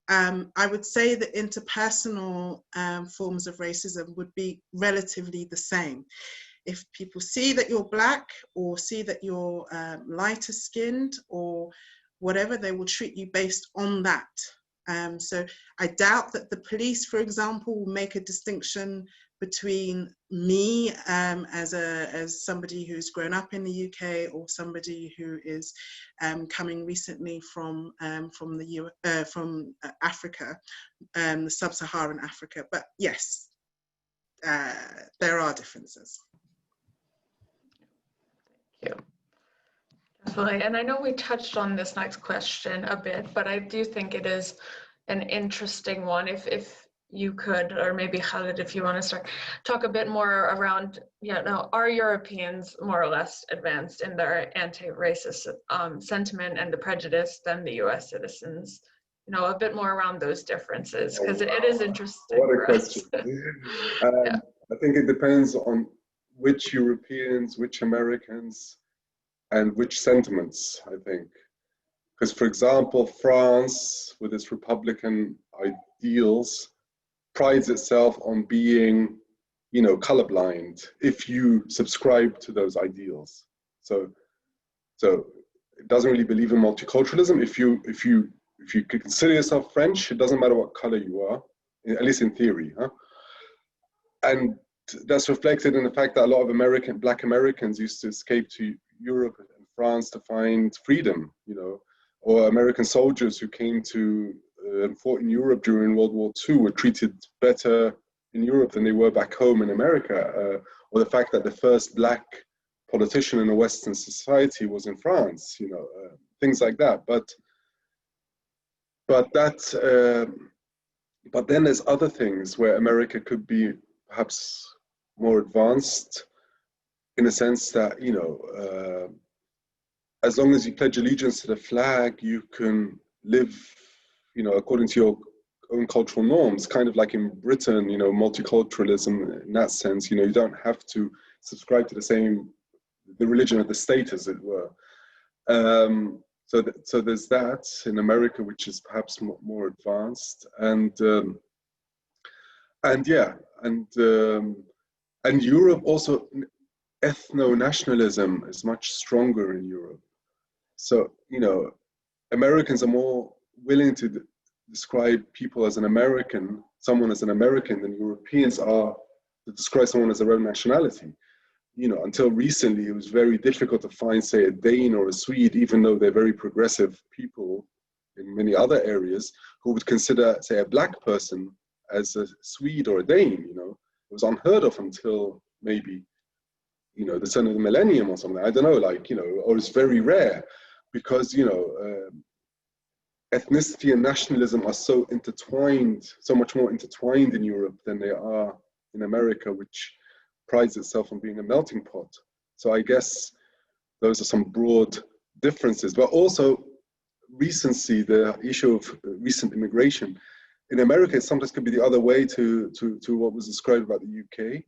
I would say that interpersonal forms of racism would be relatively the same. If people see that you're Black or see that you're lighter skinned or whatever, they will treat you based on that. So I doubt that the police, for example, will make a distinction between me as somebody who's grown up in the UK or somebody who is coming recently from Africa, the sub-Saharan Africa. But yes, there are differences. Thank you. Definitely. And I know we touched on this next question a bit, but I do think it is an interesting one. If you could, or maybe Khaled, if you want to start, talk a bit more around, are Europeans more or less advanced in their anti-racist sentiment and the prejudice than the US citizens? You know, a bit more around those differences, because it is interesting. What a question. I think it depends on which Europeans, which Americans, and which sentiments, I think. Because, for example, France, with its Republican ideals, prides itself on being, you know, colorblind if you subscribe to those ideals. So it doesn't really believe in multiculturalism. If you consider yourself French, it doesn't matter what color you are, at least in theory, huh? And that's reflected in the fact that a lot of Black Americans used to escape to Europe and France to find freedom, you know, or American soldiers who came to and fought in Europe during World War II were treated better in Europe than they were back home in America, or the fact that the first Black politician in a Western society was in France, you know, things like that. But then there's other things where America could be perhaps more advanced, in a sense that, you know, as long as you pledge allegiance to the flag, you can live, you know, according to your own cultural norms, kind of like in Britain, you know, multiculturalism in that sense. You know, you don't have to subscribe to the religion of the state, as it were. So there's that in America, which is perhaps more advanced, and Europe also, ethno-nationalism is much stronger in Europe. So, you know, Americans are more willing to describe people as someone as an American, than Europeans are to describe someone as their own nationality. You know, until recently, it was very difficult to find, say, a Dane or a Swede, even though they're very progressive people in many other areas, who would consider, say, a Black person as a Swede or a Dane. You know, it was unheard of until maybe, you know, the turn of the millennium or something. I don't know, like, you know, or it's very rare, because, you know, ethnicity and nationalism are so intertwined, so much more intertwined in Europe than they are in America, which prides itself on being a melting pot. So I guess those are some broad differences, but also recency, the issue of recent immigration. In America, it sometimes could be the other way to what was described about the UK.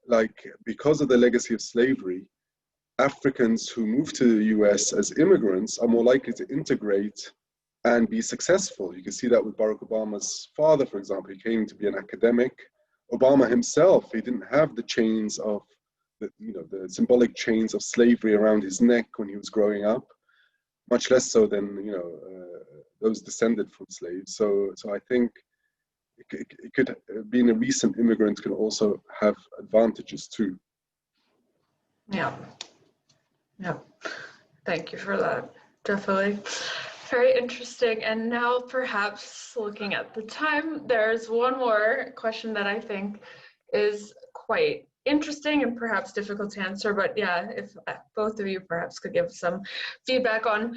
Like, because of the legacy of slavery, Africans who move to the US as immigrants are more likely to integrate and be successful. You can see that with Barack Obama's father, for example. He came to be an academic. Obama himself, he didn't have the chains of, the symbolic chains of slavery around his neck when he was growing up, much less so than, you know, those descended from slaves. So I think it could, being a recent immigrant can also have advantages too. Yeah. Thank you for that. Definitely. Very interesting. And now perhaps looking at the time, there's one more question that I think is quite interesting and perhaps difficult to answer, but yeah, if both of you perhaps could give some feedback on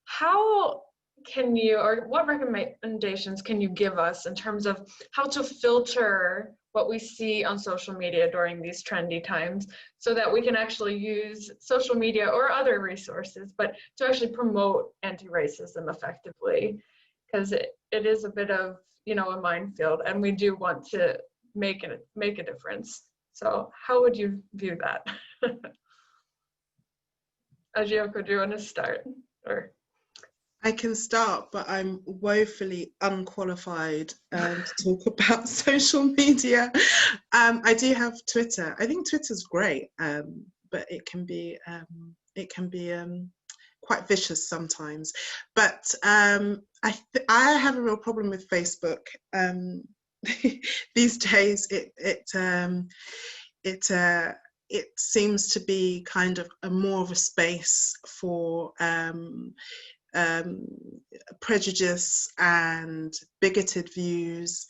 how can you, or what recommendations can you give us in terms of how to filter what we see on social media during these trendy times so that we can actually use social media or other resources, but to actually promote anti-racism effectively? Because it is a bit of, you know, a minefield, and we do want to make a difference. So how would you view that? Ojeaku, do you want to start? Or I can start, but I'm woefully unqualified to talk about social media. I do have Twitter. I think Twitter's great, but it can be quite vicious sometimes. But I have a real problem with Facebook. These days, it seems to be kind of more of a space for prejudice and bigoted views,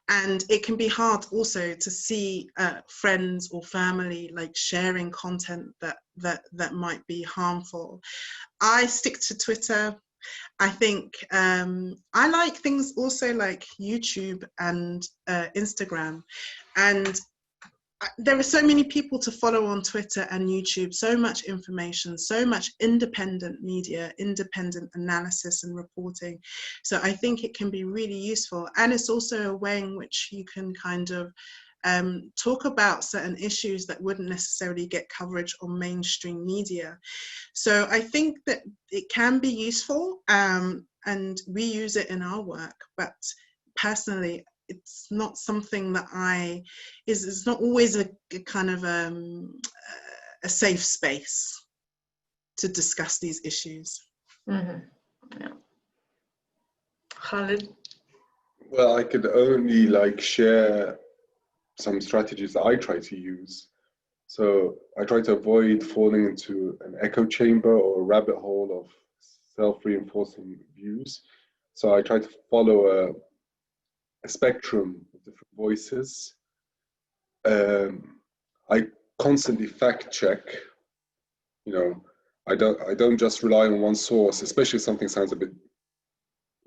and it can be hard also to see friends or family like sharing content that might be harmful. I stick to Twitter. I think I like things also like YouTube and Instagram, and there are so many people to follow on Twitter and YouTube, so much information, so much independent media, independent analysis and reporting. So I think it can be really useful. And it's also a way in which you can kind of talk about certain issues that wouldn't necessarily get coverage on mainstream media. So I think that it can be useful, and we use it in our work, but personally, it's not something that it's not always a kind of a safe space to discuss these issues. mm-hmm. Yeah. Khaled? Well, I could only like share some strategies that I try to use. So I try to avoid falling into an echo chamber or a rabbit hole of self-reinforcing views. So I try to follow a spectrum of different voices. I constantly fact check. You know, I don't just rely on one source, especially if something sounds a bit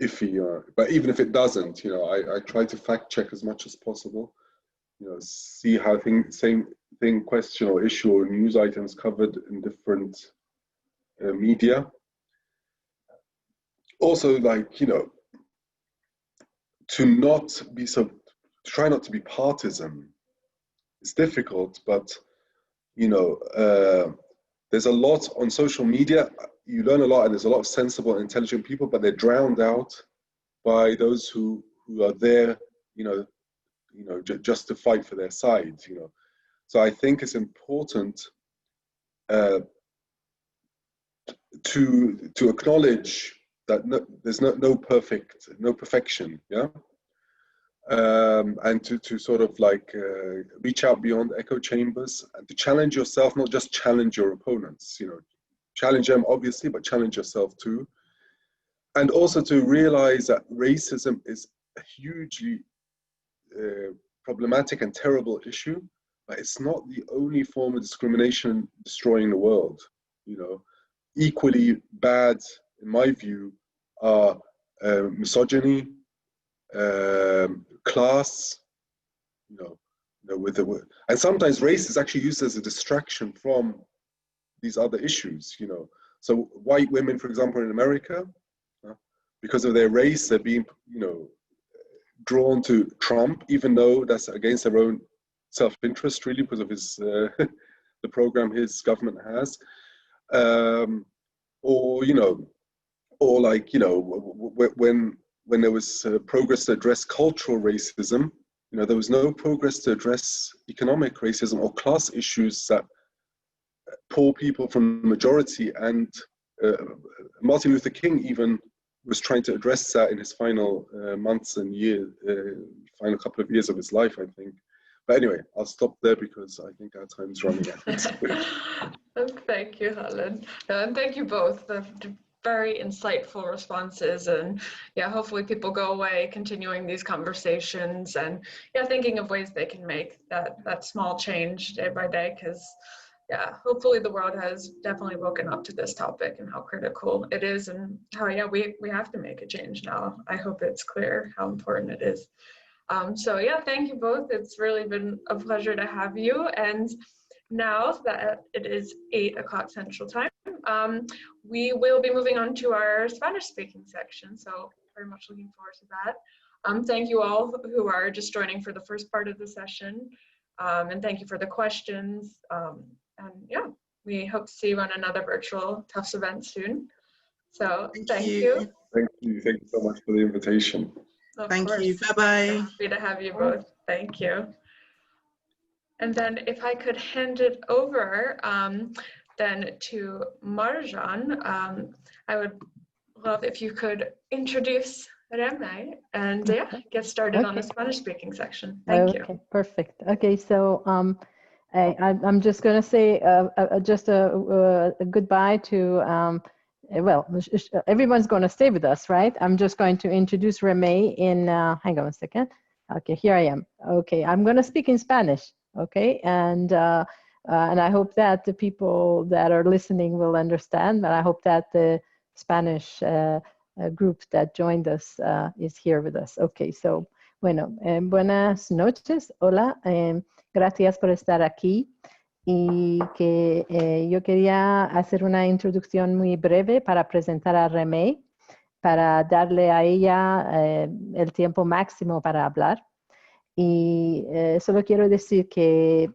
iffy. But even if it doesn't, you know, I try to fact check as much as possible. You know, see how same thing, question or issue or news items covered in different media. Also, like, you know, to try not to be partisan. It's difficult, but you know, there's a lot on social media. You learn a lot, and there's a lot of sensible and intelligent people, but they're drowned out by those who are there, you know, just to fight for their side. You know, so I think it's important to acknowledge that there's no perfection. Yeah. And to sort of like reach out beyond echo chambers and to challenge yourself, not just challenge your opponents, you know, challenge them obviously, but challenge yourself too. And also to realize that racism is a hugely problematic and terrible issue, but it's not the only form of discrimination destroying the world. You know, equally bad, in my view, are misogyny, class, you know, and sometimes race is actually used as a distraction from these other issues, you know. So white women, for example, in America, because of their race, they're being, you know, drawn to Trump, even though that's against their own self-interest, really, because of his the program his government has, or you know, or like, you know, when there was progress to address cultural racism, you know, there was no progress to address economic racism or class issues that poor people from the majority. And Martin Luther King even was trying to address that in his final months and years, final couple of years of his life, I think. But anyway, I'll stop there because I think our time's running out. Thank you, Khaled. And thank you both. very insightful responses, and yeah, hopefully people go away continuing these conversations and yeah, thinking of ways they can make that small change day by day, because yeah, hopefully the world has definitely woken up to this topic and how critical it is, and how yeah, we have to make a change now. I hope it's clear how important it is. So yeah, thank you both. It's really been a pleasure to have you. And now that it is 8 o'clock Central Time, we will be moving on to our Spanish-speaking section. So very much looking forward to that. Thank you all who are just joining for the first part of the session. And thank you for the questions. And yeah, we hope to see you on another virtual Tufts event soon. So thank you. Thank you. Thank you so much for the invitation. Thank you. Bye-bye. Happy to have you both. Thank you. And then if I could hand it over then to Marjan, I would love if you could introduce Remei and yeah, get started on the Spanish-speaking section. Thank you. Okay, perfect. Okay, so I'm just going to say just a goodbye to, well, everyone's going to stay with us, right? I'm just going to introduce Remei in, hang on a second. Okay, here I am. Okay, I'm going to speak in Spanish, okay? And I hope that the people that are listening will understand, but I hope that the Spanish group that joined us is here with us. Okay, so, bueno, buenas noches, hola, gracias por estar aquí. Y que yo quería hacer una introducción muy breve para presentar a Remei, para darle a ella el tiempo máximo para hablar. Y solo quiero decir que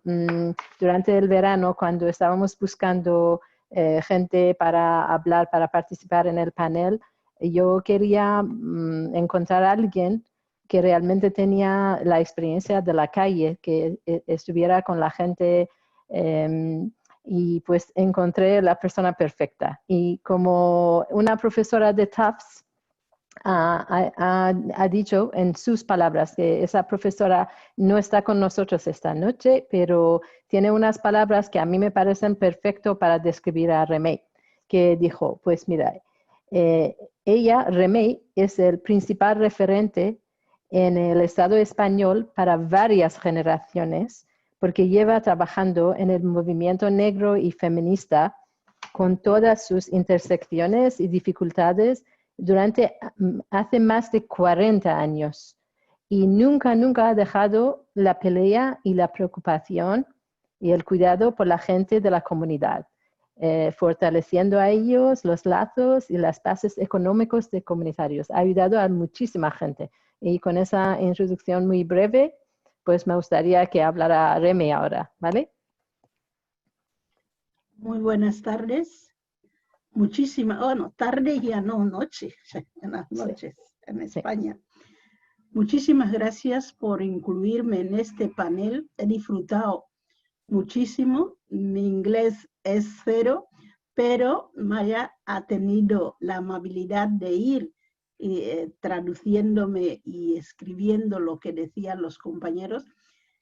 durante el verano, cuando estábamos buscando gente para hablar, para participar en el panel, yo quería encontrar a alguien que realmente tenía la experiencia de la calle, que estuviera con la gente, y pues encontré la persona perfecta. Y como una profesora de Tufts ha dicho en sus palabras que esa profesora no está con nosotros esta noche, pero tiene unas palabras que a mí me parecen perfecto para describir a Remei, que dijo, pues mira, ella, Remei, es el principal referente en el Estado español para varias generaciones, porque lleva trabajando en el movimiento negro y feminista con todas sus intersecciones y dificultades hace más de 40 años. Y nunca ha dejado la pelea y la preocupación y el cuidado por la gente de la comunidad, fortaleciendo a ellos los lazos y las bases económicos de comunitarios. Ha ayudado a muchísima gente. Y con esa introducción muy breve, pues me gustaría que hablara Remei ahora, ¿vale? Muy buenas tardes. Bueno, tarde ya no, noche, buenas noches en España. Muchísimas gracias por incluirme en este panel. He disfrutado muchísimo. Mi inglés es cero, pero Maya ha tenido la amabilidad de ir traduciéndome y escribiendo lo que decían los compañeros.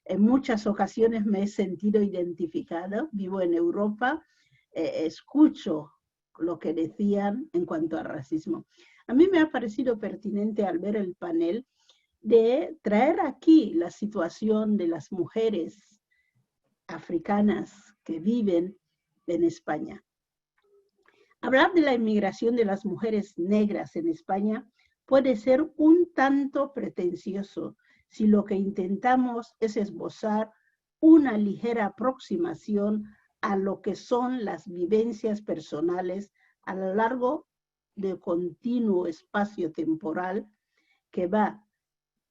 En muchas ocasiones me he sentido identificada. Vivo en Europa, escucho lo que decían en cuanto al racismo. A mí me ha parecido pertinente al ver el panel de traer aquí la situación de las mujeres africanas que viven en España. Hablar de la inmigración de las mujeres negras en España puede ser un tanto pretencioso si lo que intentamos es esbozar una ligera aproximación a lo que son las vivencias personales a lo largo del continuo espacio temporal que va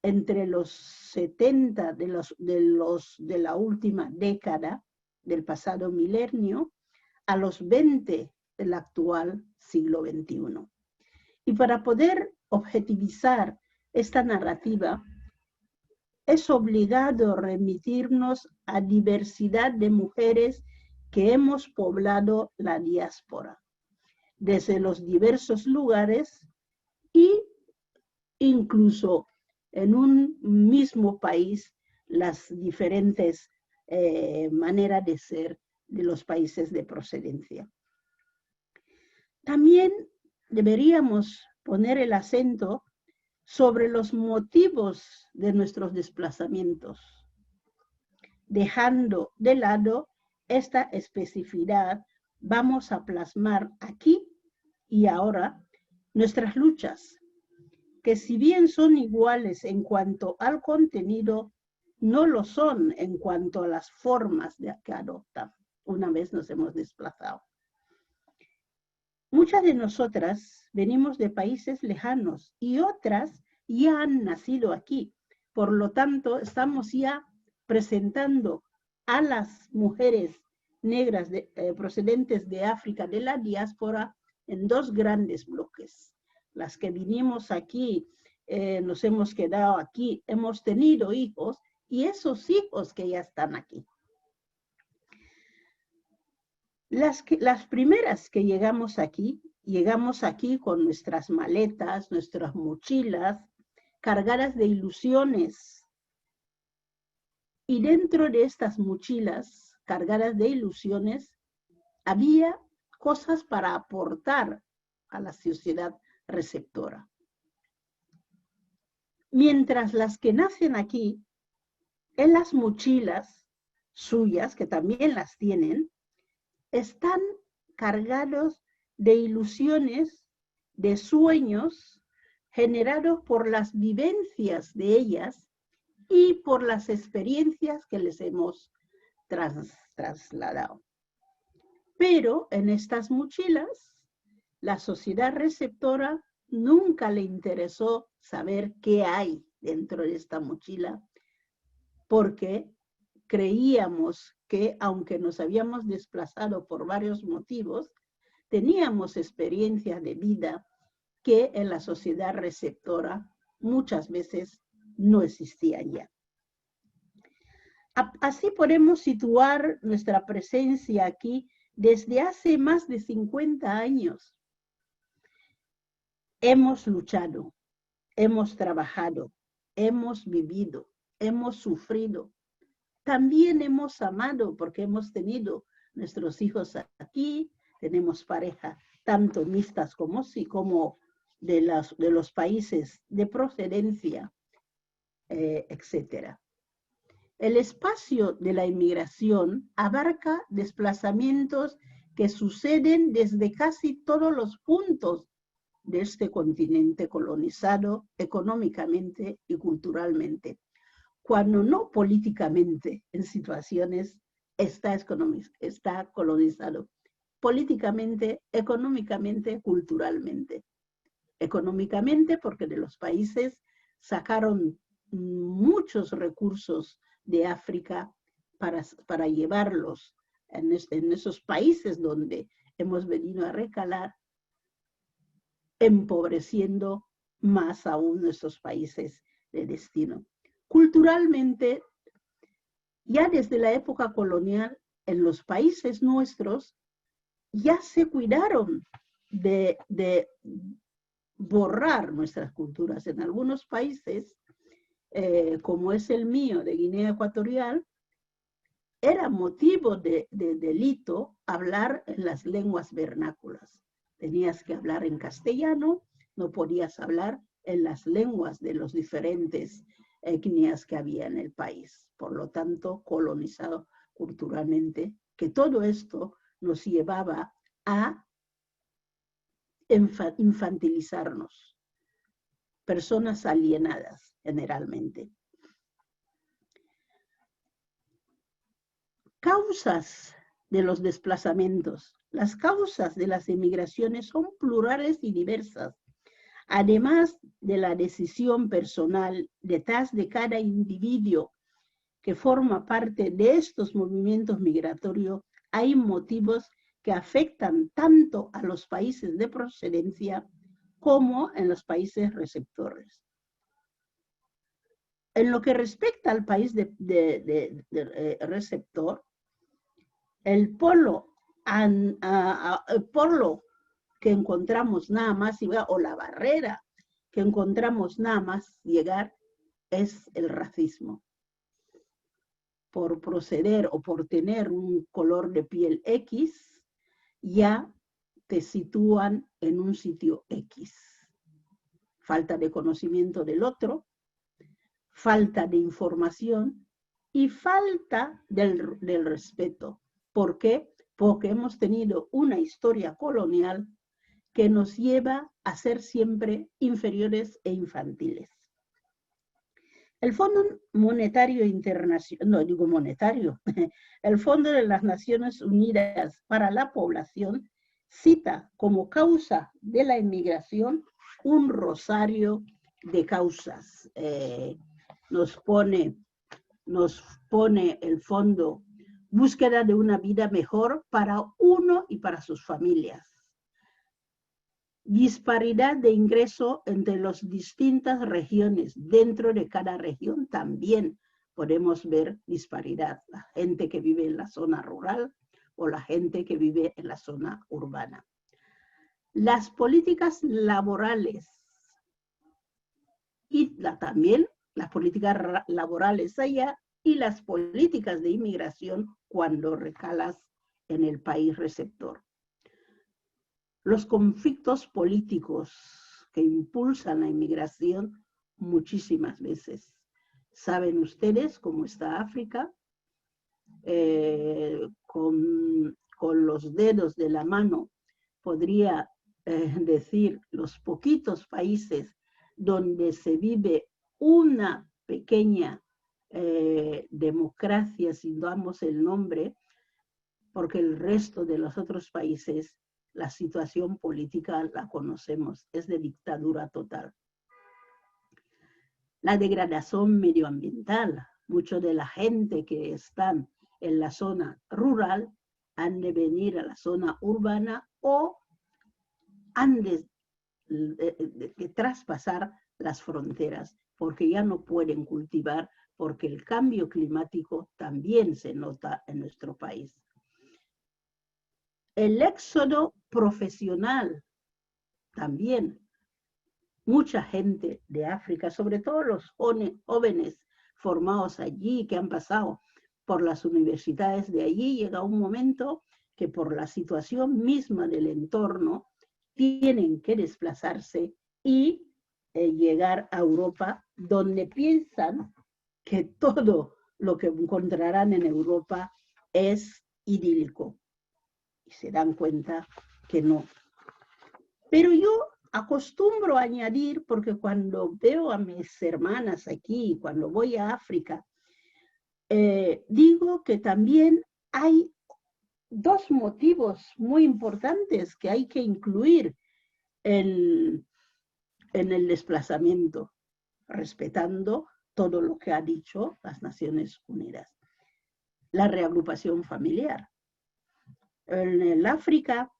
entre los 70 de la última década del pasado milenio a los 20 del actual siglo XXI. Y para poder objetivizar esta narrativa, es obligado remitirnos a diversidad de mujeres que hemos poblado la diáspora, desde los diversos lugares e incluso en un mismo país, las diferentes maneras de ser de los países de procedencia. También deberíamos poner el acento sobre los motivos de nuestros desplazamientos, dejando de lado esta especificidad. Vamos a plasmar aquí y ahora nuestras luchas, que si bien son iguales en cuanto al contenido, no lo son en cuanto a las formas que adoptan una vez nos hemos desplazado. Muchas de nosotras venimos de países lejanos y otras ya han nacido aquí. Por lo tanto, estamos ya presentando a las mujeres negras procedentes de África, de la diáspora, en dos grandes bloques. Las que vinimos aquí, nos hemos quedado aquí, hemos tenido hijos, y esos hijos que ya están aquí. Las primeras que llegamos aquí con nuestras maletas, nuestras mochilas, cargadas de ilusiones. Y dentro de estas mochilas cargadas de ilusiones, había cosas para aportar a la sociedad receptora. Mientras las que nacen aquí, en las mochilas suyas, que también las tienen, están cargados de ilusiones, de sueños generados por las vivencias de ellas y por las experiencias que les hemos trasladado. Pero en estas mochilas, la sociedad receptora nunca le interesó saber qué hay dentro de esta mochila, porque creíamos que, aunque nos habíamos desplazado por varios motivos, teníamos experiencias de vida que en la sociedad receptora muchas veces no existían ya. Así podemos situar nuestra presencia aquí desde hace más de 50 años. Hemos luchado, hemos trabajado, hemos vivido, hemos sufrido. También hemos amado porque hemos tenido nuestros hijos aquí, tenemos pareja tanto mixtas como de los países de procedencia, etc. El espacio de la inmigración abarca desplazamientos que suceden desde casi todos los puntos de este continente colonizado económicamente y culturalmente, cuando no políticamente, en situaciones está colonizado, políticamente, económicamente, culturalmente. Económicamente porque de los países sacaron muchos recursos de África para llevarlos en esos países donde hemos venido a recalar, empobreciendo más aún nuestros países de destino. Culturalmente, ya desde la época colonial, en los países nuestros, ya se cuidaron de borrar nuestras culturas. En algunos países, como es el mío, de Guinea Ecuatorial, era motivo de delito hablar en las lenguas vernáculas. Tenías que hablar en castellano, no podías hablar en las lenguas de los diferentes etnias que había en el país. Por lo tanto, colonizado culturalmente, que todo esto nos llevaba a infantilizarnos. Personas alienadas, generalmente. Causas de los desplazamientos. Las causas de las emigraciones son plurales y diversas. Además de la decisión personal detrás de cada individuo que forma parte de estos movimientos migratorios, hay motivos que afectan tanto a los países de procedencia como en los países receptores. En lo que respecta al país receptor, el polo que encontramos nada más, o la barrera que encontramos nada más llegar, es el racismo. Por proceder o por tener un color de piel X, ya te sitúan en un sitio X. Falta de conocimiento del otro, falta de información y falta del respeto. ¿Por qué? Porque hemos tenido una historia colonial que nos lleva a ser siempre inferiores e infantiles. El Fondo Monetario Internacional, no digo monetario, el Fondo de las Naciones Unidas para la Población cita como causa de la inmigración un rosario de causas. Nos pone el fondo búsqueda de una vida mejor para uno y para sus familias. Disparidad de ingreso entre las distintas regiones. Dentro de cada región también podemos ver disparidad. La gente que vive en la zona rural o la gente que vive en la zona urbana. Las políticas laborales y también las políticas laborales allá y las políticas de inmigración cuando recalas en el país receptor. Los conflictos políticos que impulsan la inmigración muchísimas veces. ¿Saben ustedes cómo está África? Con los dedos de la mano podría decir los poquitos países donde se vive una pequeña democracia, si damos el nombre, porque el resto de los otros países la situación política la conocemos, es de dictadura total. La degradación medioambiental, mucho de la gente que están en la zona rural han de venir a la zona urbana o han de traspasar las fronteras porque ya no pueden cultivar, porque el cambio climático también se nota en nuestro país. El éxodo profesional también. Mucha gente de África, sobre todo los jóvenes formados allí, que han pasado por las universidades de allí, llega un momento que por la situación misma del entorno tienen que desplazarse y llegar a Europa, donde piensan que todo lo que encontrarán en Europa es idílico. Y se dan cuenta que no. Pero yo acostumbro a añadir, porque cuando veo a mis hermanas aquí, cuando voy a África, digo que también hay dos motivos muy importantes que hay que incluir en el desplazamiento, respetando todo lo que ha dicho las Naciones Unidas. La reagrupación familiar. En el África,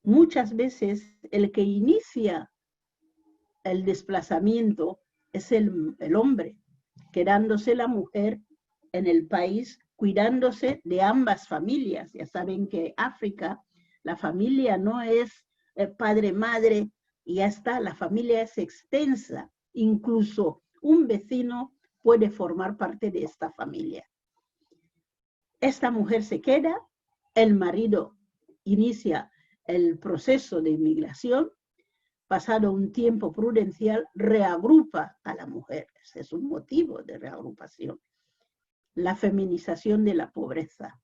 muchas veces el que inicia el desplazamiento es el hombre, quedándose la mujer en el país, cuidándose de ambas familias. Ya saben que África, la familia no es padre, madre, y ya está, la familia es extensa. Incluso un vecino puede formar parte de esta familia. Esta mujer se queda, el marido inicia el proceso de inmigración, pasado un tiempo prudencial, reagrupa a la mujer. Ese es un motivo de reagrupación. La feminización de la pobreza.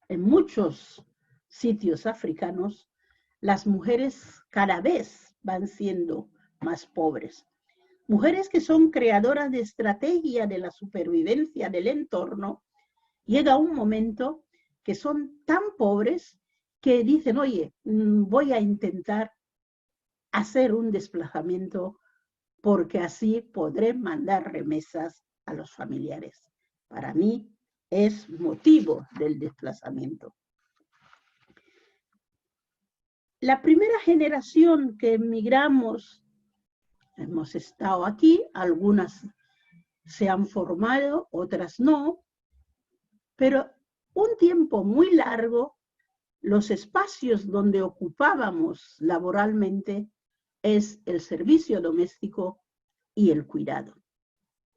En muchos sitios africanos, las mujeres cada vez van siendo más pobres. Mujeres que son creadoras de estrategia de la supervivencia del entorno, llega un momento que son tan pobres que dicen, oye, voy a intentar hacer un desplazamiento porque así podré mandar remesas a los familiares. Para mí es motivo del desplazamiento. La primera generación que emigramos, hemos estado aquí, algunas se han formado, otras no, pero un tiempo muy largo, los espacios donde ocupábamos laboralmente es el servicio doméstico y el cuidado.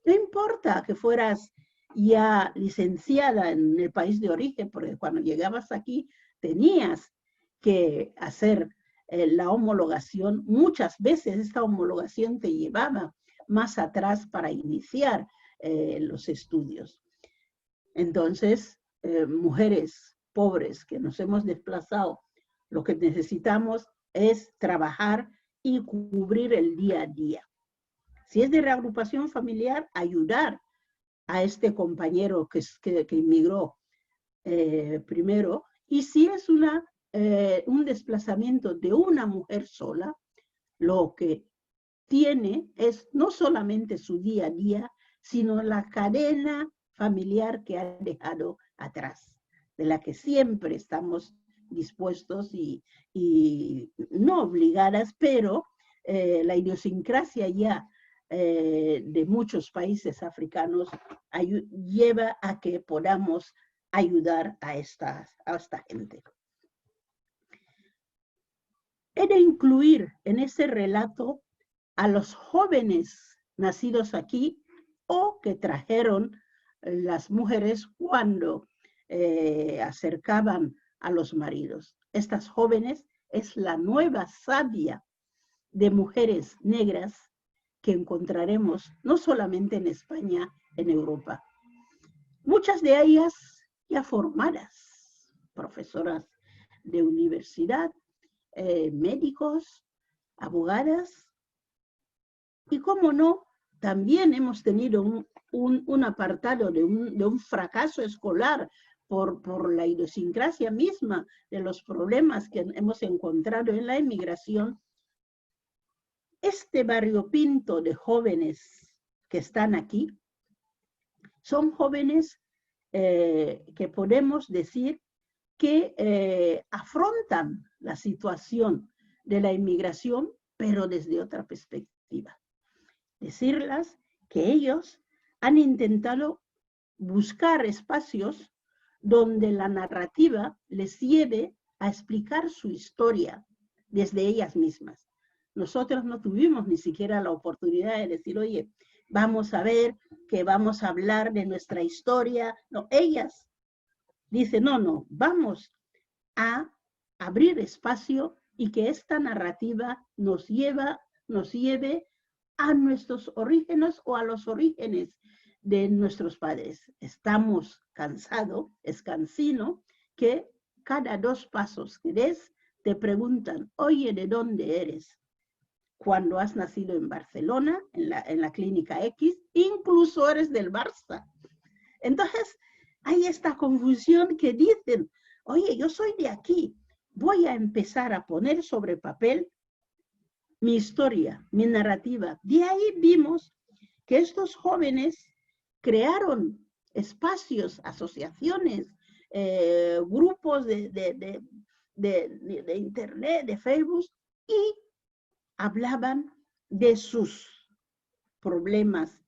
No importa que fueras ya licenciada en el país de origen, porque cuando llegabas aquí tenías que hacer la homologación. Muchas veces esta homologación te llevaba más atrás para iniciar los estudios. Entonces, mujeres pobres que nos hemos desplazado, lo que necesitamos es trabajar y cubrir el día a día. Si es de reagrupación familiar, ayudar a este compañero que inmigró primero. Y si es un desplazamiento de una mujer sola, lo que tiene es no solamente su día a día, sino la cadena familiar que ha dejado atrás, de la que siempre estamos dispuestos y no obligadas, pero la idiosincrasia ya de muchos países africanos lleva a que podamos ayudar a esta gente. He de incluir en ese relato a los jóvenes nacidos aquí o que trajeron las mujeres cuando acercaban a los maridos. Estas jóvenes es la nueva savia de mujeres negras que encontraremos no solamente en España, en Europa. Muchas de ellas ya formadas, profesoras de universidad, médicos, abogadas, y cómo no, también hemos tenido un apartado de un fracaso escolar por la idiosincrasia misma de los problemas que hemos encontrado en la inmigración. Este variopinto de jóvenes que están aquí son jóvenes que podemos decir que afrontan la situación de la inmigración, pero desde otra perspectiva. Decirles que ellos han intentado buscar espacios donde la narrativa les lleve a explicar su historia desde ellas mismas. Nosotros no tuvimos ni siquiera la oportunidad de decir, oye, vamos a ver que vamos a hablar de nuestra historia. No, ellas dicen, no, vamos a abrir espacio y que esta narrativa nos lleve a nuestros orígenes o a los orígenes de nuestros padres. Estamos cansados, es cansino, que cada 2 pasos que des te preguntan, oye, ¿de dónde eres? Cuando has nacido en Barcelona, en la clínica X, incluso eres del Barça. Entonces, hay esta confusión que dicen, oye, yo soy de aquí, voy a empezar a poner sobre papel mi historia, mi narrativa. De ahí vimos que estos jóvenes crearon espacios, asociaciones, grupos de internet, de Facebook, y hablaban de sus problemas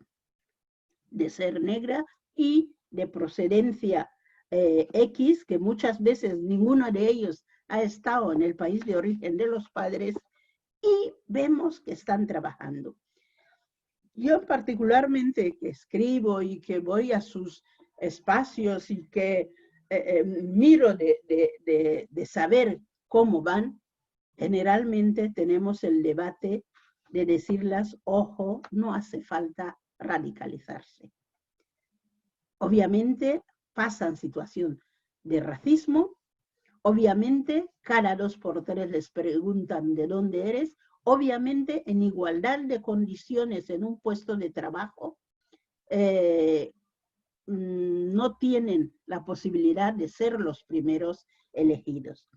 de ser negra y de procedencia X, que muchas veces ninguno de ellos ha estado en el país de origen de los padres, y vemos que están trabajando. Yo particularmente que escribo y que voy a sus espacios y que miro de saber cómo van, generalmente tenemos el debate de decirles, ojo, no hace falta radicalizarse. Obviamente pasan situación de racismo, obviamente cada 2 por 3 les preguntan de dónde eres, obviamente en igualdad de condiciones en un puesto de trabajo, no tienen la posibilidad de ser los primeros elegidos.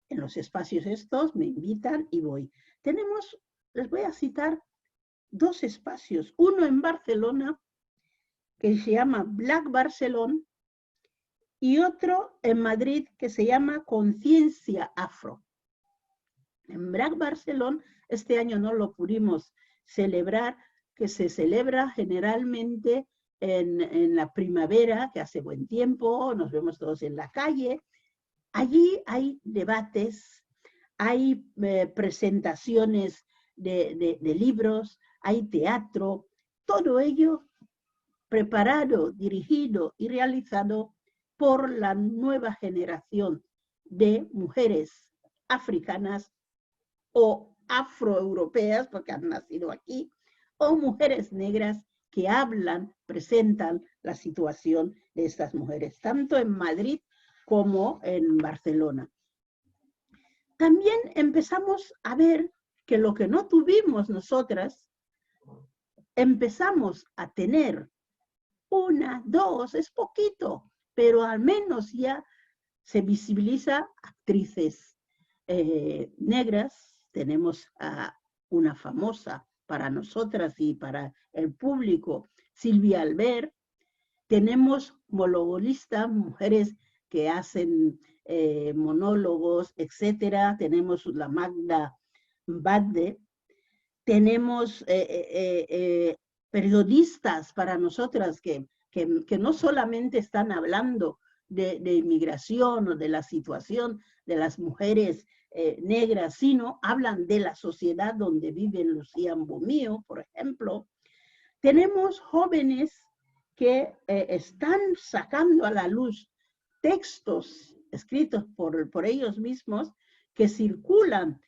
En los espacios estos me invitan y voy. Les voy a citar 2 espacios, uno en Barcelona que se llama Black Barcelona y otro en Madrid que se llama Conciencia Afro. En Black Barcelona este año no lo pudimos celebrar, que se celebra generalmente en la primavera, que hace buen tiempo, nos vemos todos en la calle. Allí hay debates, hay presentaciones de libros, hay teatro, todo ello preparado, dirigido y realizado por la nueva generación de mujeres africanas o afroeuropeas, porque han nacido aquí, o mujeres negras que hablan, presentan la situación de estas mujeres, tanto en Madrid como en Barcelona. También empezamos a ver que lo que no tuvimos nosotras, empezamos a tener una, dos, es poquito, pero al menos ya se visibiliza actrices negras. Tenemos a una famosa para nosotras y para el público, Silvia Albert. Tenemos monologuistas, mujeres que hacen monólogos, etcétera. Tenemos la Magda Bade. Tenemos periodistas para nosotras que no solamente están hablando de inmigración o de la situación de las mujeres negras, sino hablan de la sociedad donde vive Lucía Mbomío, por ejemplo. Tenemos jóvenes que están sacando a la luz textos escritos por ellos mismos que circulan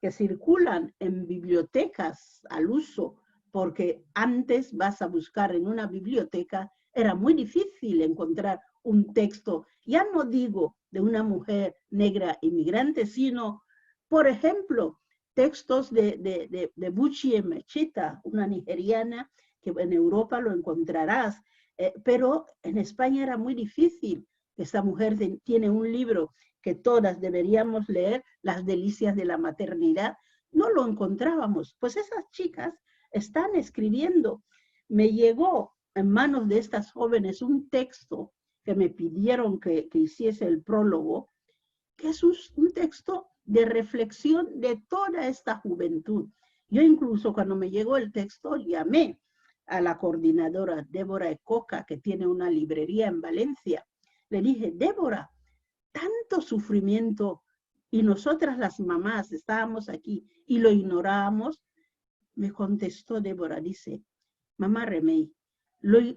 que circulan en bibliotecas al uso, porque antes vas a buscar en una biblioteca, era muy difícil encontrar un texto, ya no digo de una mujer negra inmigrante, sino, por ejemplo, textos de Buchi Emechita, una nigeriana, que en Europa lo encontrarás, pero en España era muy difícil. Esta mujer tiene un libro que todas deberíamos leer, Las delicias de la maternidad, no lo encontrábamos. Pues esas chicas están escribiendo. Me llegó en manos de estas jóvenes un texto que me pidieron que hiciese el prólogo, que es un texto de reflexión de toda esta juventud. Yo incluso cuando me llegó el texto llamé a la coordinadora Débora Ecoca, que tiene una librería en Valencia. Le dije, Débora, tanto sufrimiento y nosotras las mamás estábamos aquí y lo ignorábamos. Me contestó Débora, dice, mamá Remei,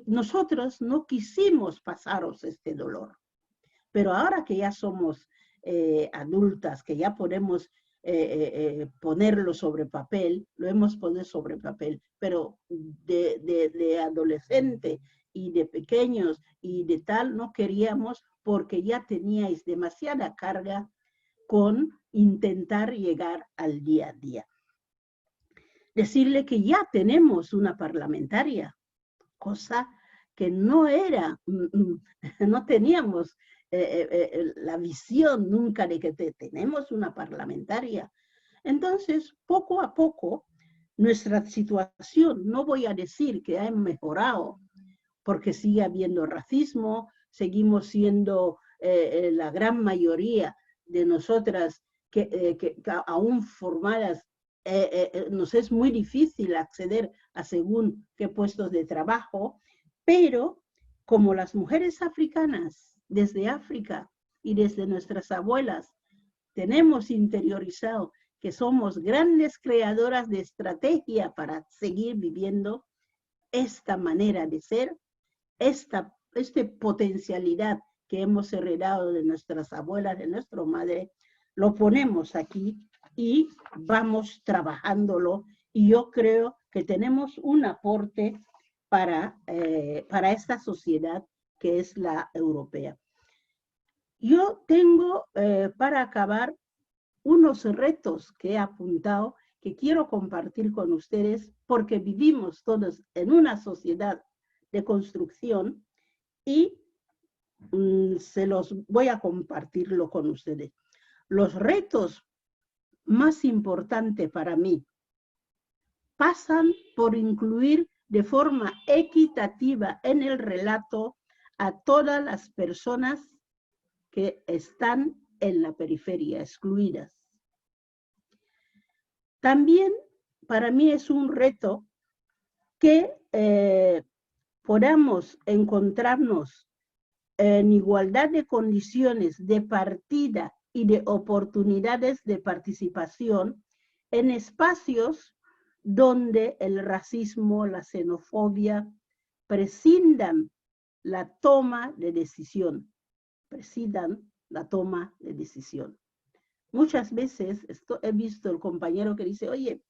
nosotros no quisimos pasaros este dolor, pero ahora que ya somos adultas, que ya podemos ponerlo sobre papel, lo hemos puesto sobre papel, pero de adolescente y de pequeños y de tal no queríamos, porque ya teníais demasiada carga con intentar llegar al día a día. Decirle que ya tenemos una parlamentaria, cosa que no era, no teníamos la visión nunca de que tenemos una parlamentaria. Entonces, poco a poco, nuestra situación, no voy a decir que ha mejorado, porque sigue habiendo racismo, seguimos siendo la gran mayoría de nosotras que aún formadas, nos es muy difícil acceder a según qué puestos de trabajo, pero como las mujeres africanas desde África y desde nuestras abuelas tenemos interiorizado que somos grandes creadoras de estrategia para seguir viviendo esta manera de ser, esta potencialidad que hemos heredado de nuestras abuelas, de nuestra madre, lo ponemos aquí y vamos trabajándolo, y yo creo que tenemos un aporte para esta sociedad que es la europea. Yo tengo, para acabar, unos retos que he apuntado que quiero compartir con ustedes, porque vivimos todos en una sociedad de construcción y se los voy a compartirlo con ustedes. Los retos más importantes para mí pasan por incluir de forma equitativa en el relato a todas las personas que están en la periferia, excluidas. También para mí es un reto que podamos encontrarnos en igualdad de condiciones de partida y de oportunidades de participación en espacios donde el racismo, la xenofobia presidan la toma de decisión, presidan la toma de decisión. Muchas veces he visto el compañero que dice, oye,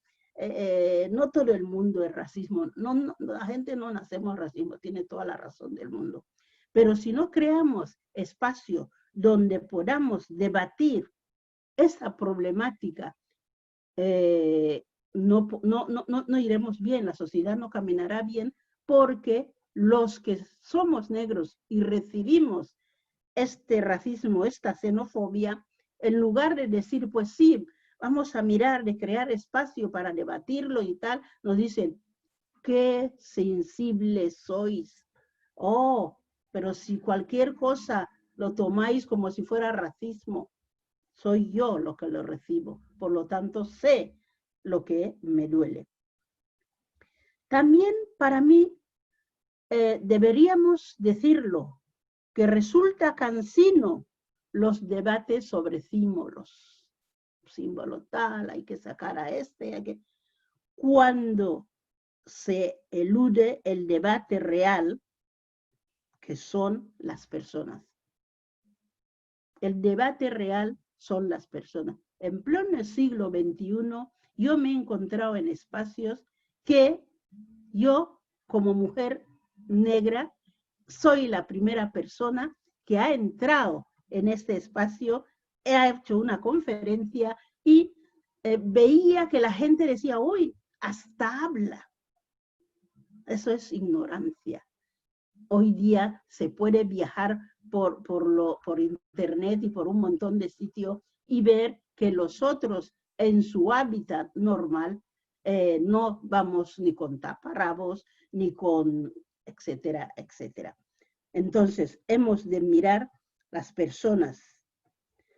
no todo el mundo es racismo. No, la gente no nacemos racismo, tiene toda la razón del mundo. Pero si no creamos espacio donde podamos debatir esa problemática, no iremos bien, la sociedad no caminará bien, porque los que somos negros y recibimos este racismo, esta xenofobia, en lugar de decir, pues sí, vamos a mirar, de crear espacio para debatirlo y tal, nos dicen, qué sensibles sois. Oh, pero si cualquier cosa lo tomáis como si fuera racismo, soy yo lo que lo recibo. Por lo tanto, sé lo que me duele. También para mí deberíamos decirlo, que resulta cansino los debates sobre símbolos. Símbolo tal, hay que sacar a este, hay que... Cuando se elude el debate real, que son las personas. El debate real son las personas. En pleno siglo XXI, yo me he encontrado en espacios que yo, como mujer negra, soy la primera persona que ha entrado en este espacio, he hecho una conferencia y veía que la gente decía, uy, hasta habla. Eso es ignorancia. Hoy día se puede viajar por internet y por un montón de sitios y ver que los otros en su hábitat normal no vamos ni con taparrabos, ni con etcétera, etcétera. Entonces, hemos de mirar las personas,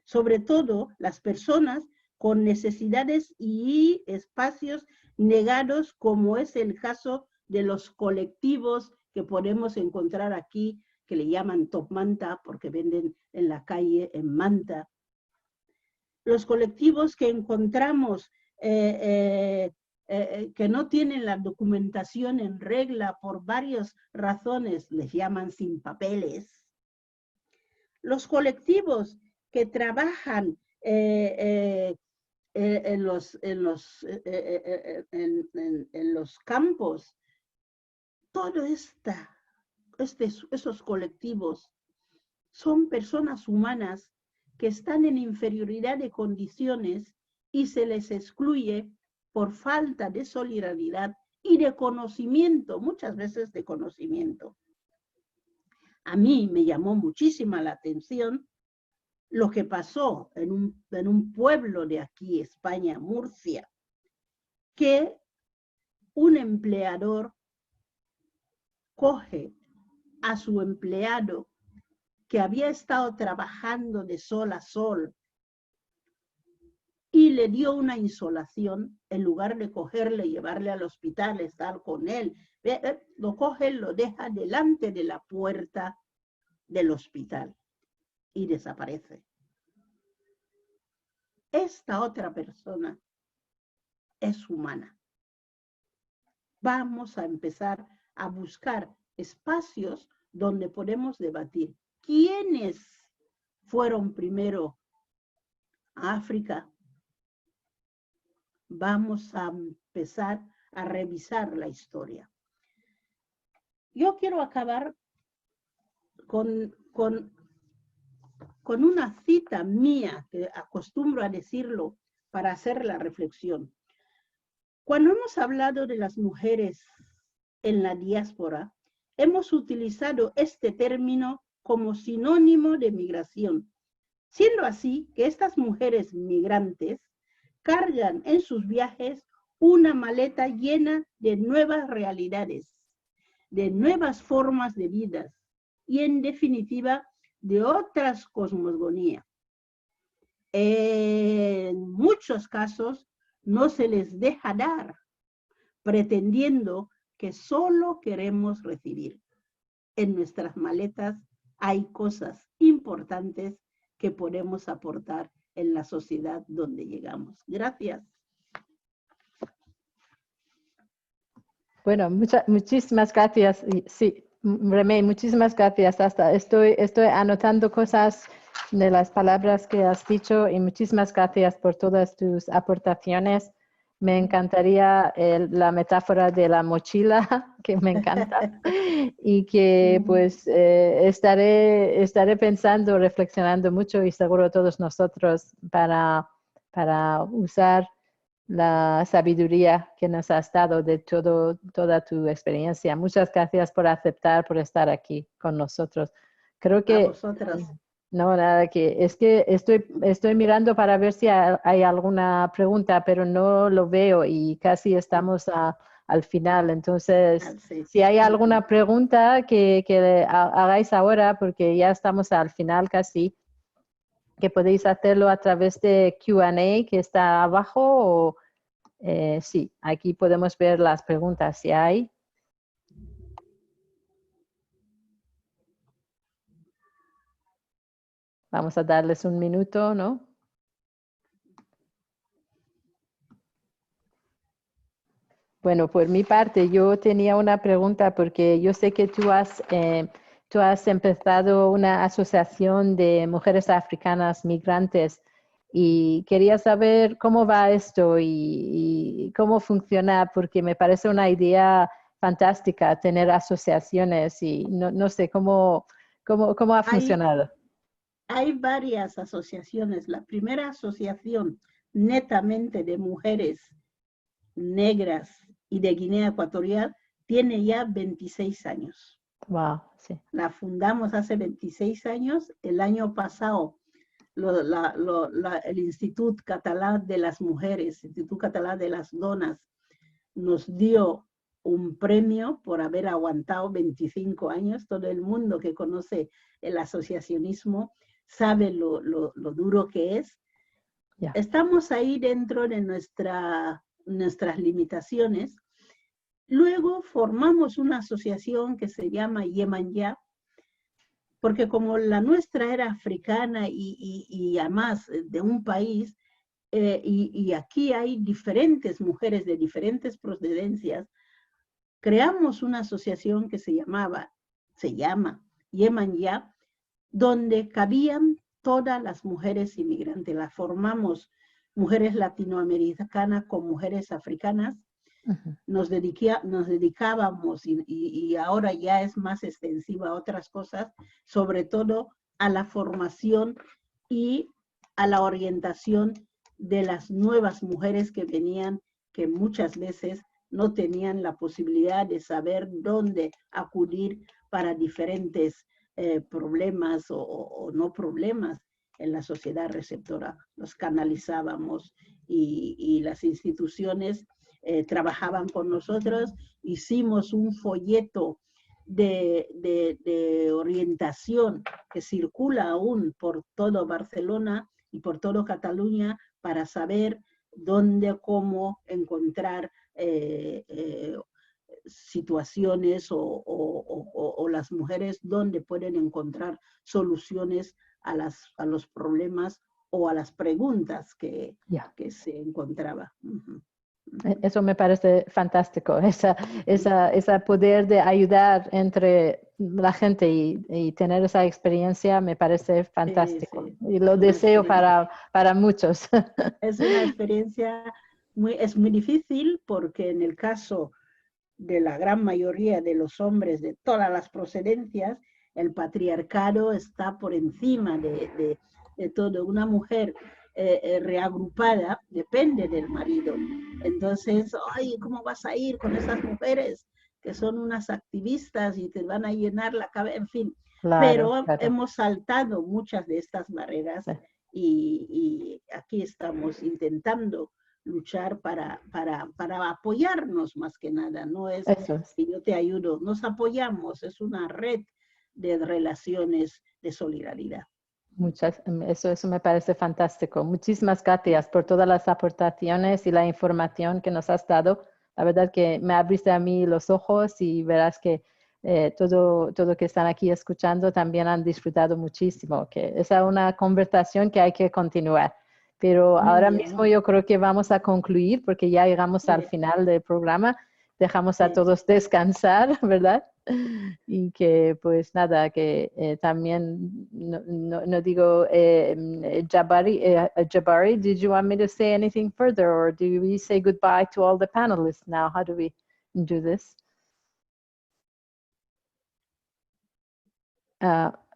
sobre todo las personas con necesidades y espacios negados, como es el caso de los colectivos que podemos encontrar aquí, que le llaman top manta, porque venden en la calle en manta. Los colectivos que encontramos que no tienen la documentación en regla por varias razones, les llaman sin papeles. Los colectivos que trabajan en los campos, todos esos colectivos son personas humanas que están en inferioridad de condiciones y se les excluye por falta de solidaridad y de conocimiento, muchas veces de conocimiento. A mí me llamó muchísima la atención lo que pasó en un pueblo de aquí, España, Murcia, que un empleador coge a su empleado que había estado trabajando de sol a sol y le dio una insolación, en lugar de cogerle y llevarle al hospital, estar con él, lo coge, lo deja delante de la puerta del hospital y desaparece. Esta otra persona es humana. Vamos a empezar a buscar espacios donde podemos debatir. ¿Quiénes fueron primero a África? Vamos a empezar a revisar la historia. Yo quiero acabar con una cita mía, que acostumbro a decirlo para hacer la reflexión. Cuando hemos hablado de las mujeres en la diáspora, hemos utilizado este término como sinónimo de migración, siendo así que estas mujeres migrantes cargan en sus viajes una maleta llena de nuevas realidades, de nuevas formas de vida y, en definitiva, de otras cosmogonías. En muchos casos no se les deja dar, pretendiendo que solo queremos recibir. En nuestras maletas hay cosas importantes que podemos aportar en la sociedad donde llegamos. Gracias. Bueno, muchísimas gracias. Sí, Remei, muchísimas gracias. Estoy anotando cosas de las palabras que has dicho y muchísimas gracias por todas tus aportaciones. Me encantaría la metáfora de la mochila, que me encanta, y que pues estaré pensando, reflexionando mucho y seguro todos nosotros para usar la sabiduría que nos has dado de toda tu experiencia. Muchas gracias por aceptar, por estar aquí con nosotros. Creo A que vosotras. no, nada, es que estoy mirando para ver si hay alguna pregunta, pero no lo veo y casi estamos al final. Entonces, Sí. si hay alguna pregunta que hagáis ahora, porque ya estamos al final casi, que podéis hacerlo a través de Q&A que está abajo o sí, aquí podemos ver las preguntas si hay. Vamos a darles un minuto, ¿no? Bueno, por mi parte, yo tenía una pregunta porque yo sé que tú has empezado una asociación de mujeres africanas migrantes y quería saber cómo va esto y cómo funciona, porque me parece una idea fantástica tener asociaciones y no sé cómo ha funcionado. Hay varias asociaciones. La primera asociación netamente de mujeres negras y de Guinea Ecuatorial tiene ya 26 años. Wow, sí. La fundamos hace 26 años. El año pasado el Institut Català de las Mujeres, Institut Català de las Donas, nos dio un premio por haber aguantado 25 años. Todo el mundo que conoce el asociacionismo sabe lo duro que es. Yeah. Estamos ahí dentro de nuestras limitaciones. Luego formamos una asociación que se llama Yemanya, porque como la nuestra era africana y además de un país, y aquí hay diferentes mujeres de diferentes procedencias, creamos una asociación que se llama Yemanya, donde cabían todas las mujeres inmigrantes. La formamos mujeres latinoamericanas con mujeres africanas. Nos dedicábamos, y ahora ya es más extensiva a otras cosas, sobre todo a la formación y a la orientación de las nuevas mujeres que venían, que muchas veces no tenían la posibilidad de saber dónde acudir para diferentes problemas o no problemas en la sociedad receptora. Los canalizábamos y las instituciones trabajaban con nosotros. Hicimos un folleto de orientación que circula aún por todo Barcelona y por todo Cataluña para saber dónde, cómo encontrar situaciones o las mujeres dónde pueden encontrar soluciones a los problemas o a las preguntas que se encontraba. Eso me parece fantástico, esa poder de ayudar entre la gente y tener esa experiencia me parece fantástico. Sí. Y lo deseo para muchos. Es una experiencia es muy difícil porque en el caso de la gran mayoría de los hombres de todas las procedencias, el patriarcado está por encima de todo. Una mujer reagrupada depende del marido. Entonces, ay, ¿cómo vas a ir con esas mujeres que son unas activistas y te van a llenar la cabeza? En fin, claro. Hemos saltado muchas de estas barreras y aquí estamos intentando luchar para apoyarnos más que nada. No es que yo te ayudo, nos apoyamos, es una red de relaciones de solidaridad. Eso me parece fantástico. Muchísimas gracias por todas las aportaciones y la información que nos has dado. La verdad que me abriste a mí los ojos y verás que todo que están aquí escuchando también han disfrutado muchísimo, que es una conversación que hay que continuar. Pero ahora mismo yo creo que vamos a concluir porque ya llegamos al final del programa. dejamos a Sí. todos descansar, ¿verdad? Y que pues nada, que también no digo, Jabari, did you want me to say anything further, or do we say goodbye to all the panelists now? How do we do this?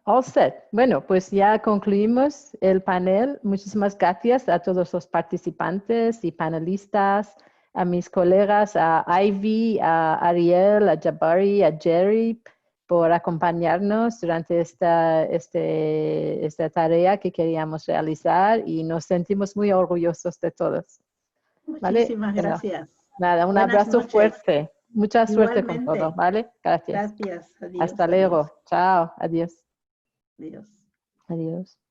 All set. Bueno, pues ya concluimos el panel. Muchísimas gracias a todos los participantes y panelistas, a mis colegas, a Ivy, a Arielle, a Jabari, a Jerry, por acompañarnos durante esta tarea que queríamos realizar, y nos sentimos muy orgullosos de todos. ¿Vale? Muchísimas gracias. Nada, un Buenas abrazo noches. fuerte. Mucha suerte con Igualmente. todo, ¿vale? Gracias. Gracias. Adiós. Hasta luego. Adiós. Chao. Adiós. Adiós. Adiós.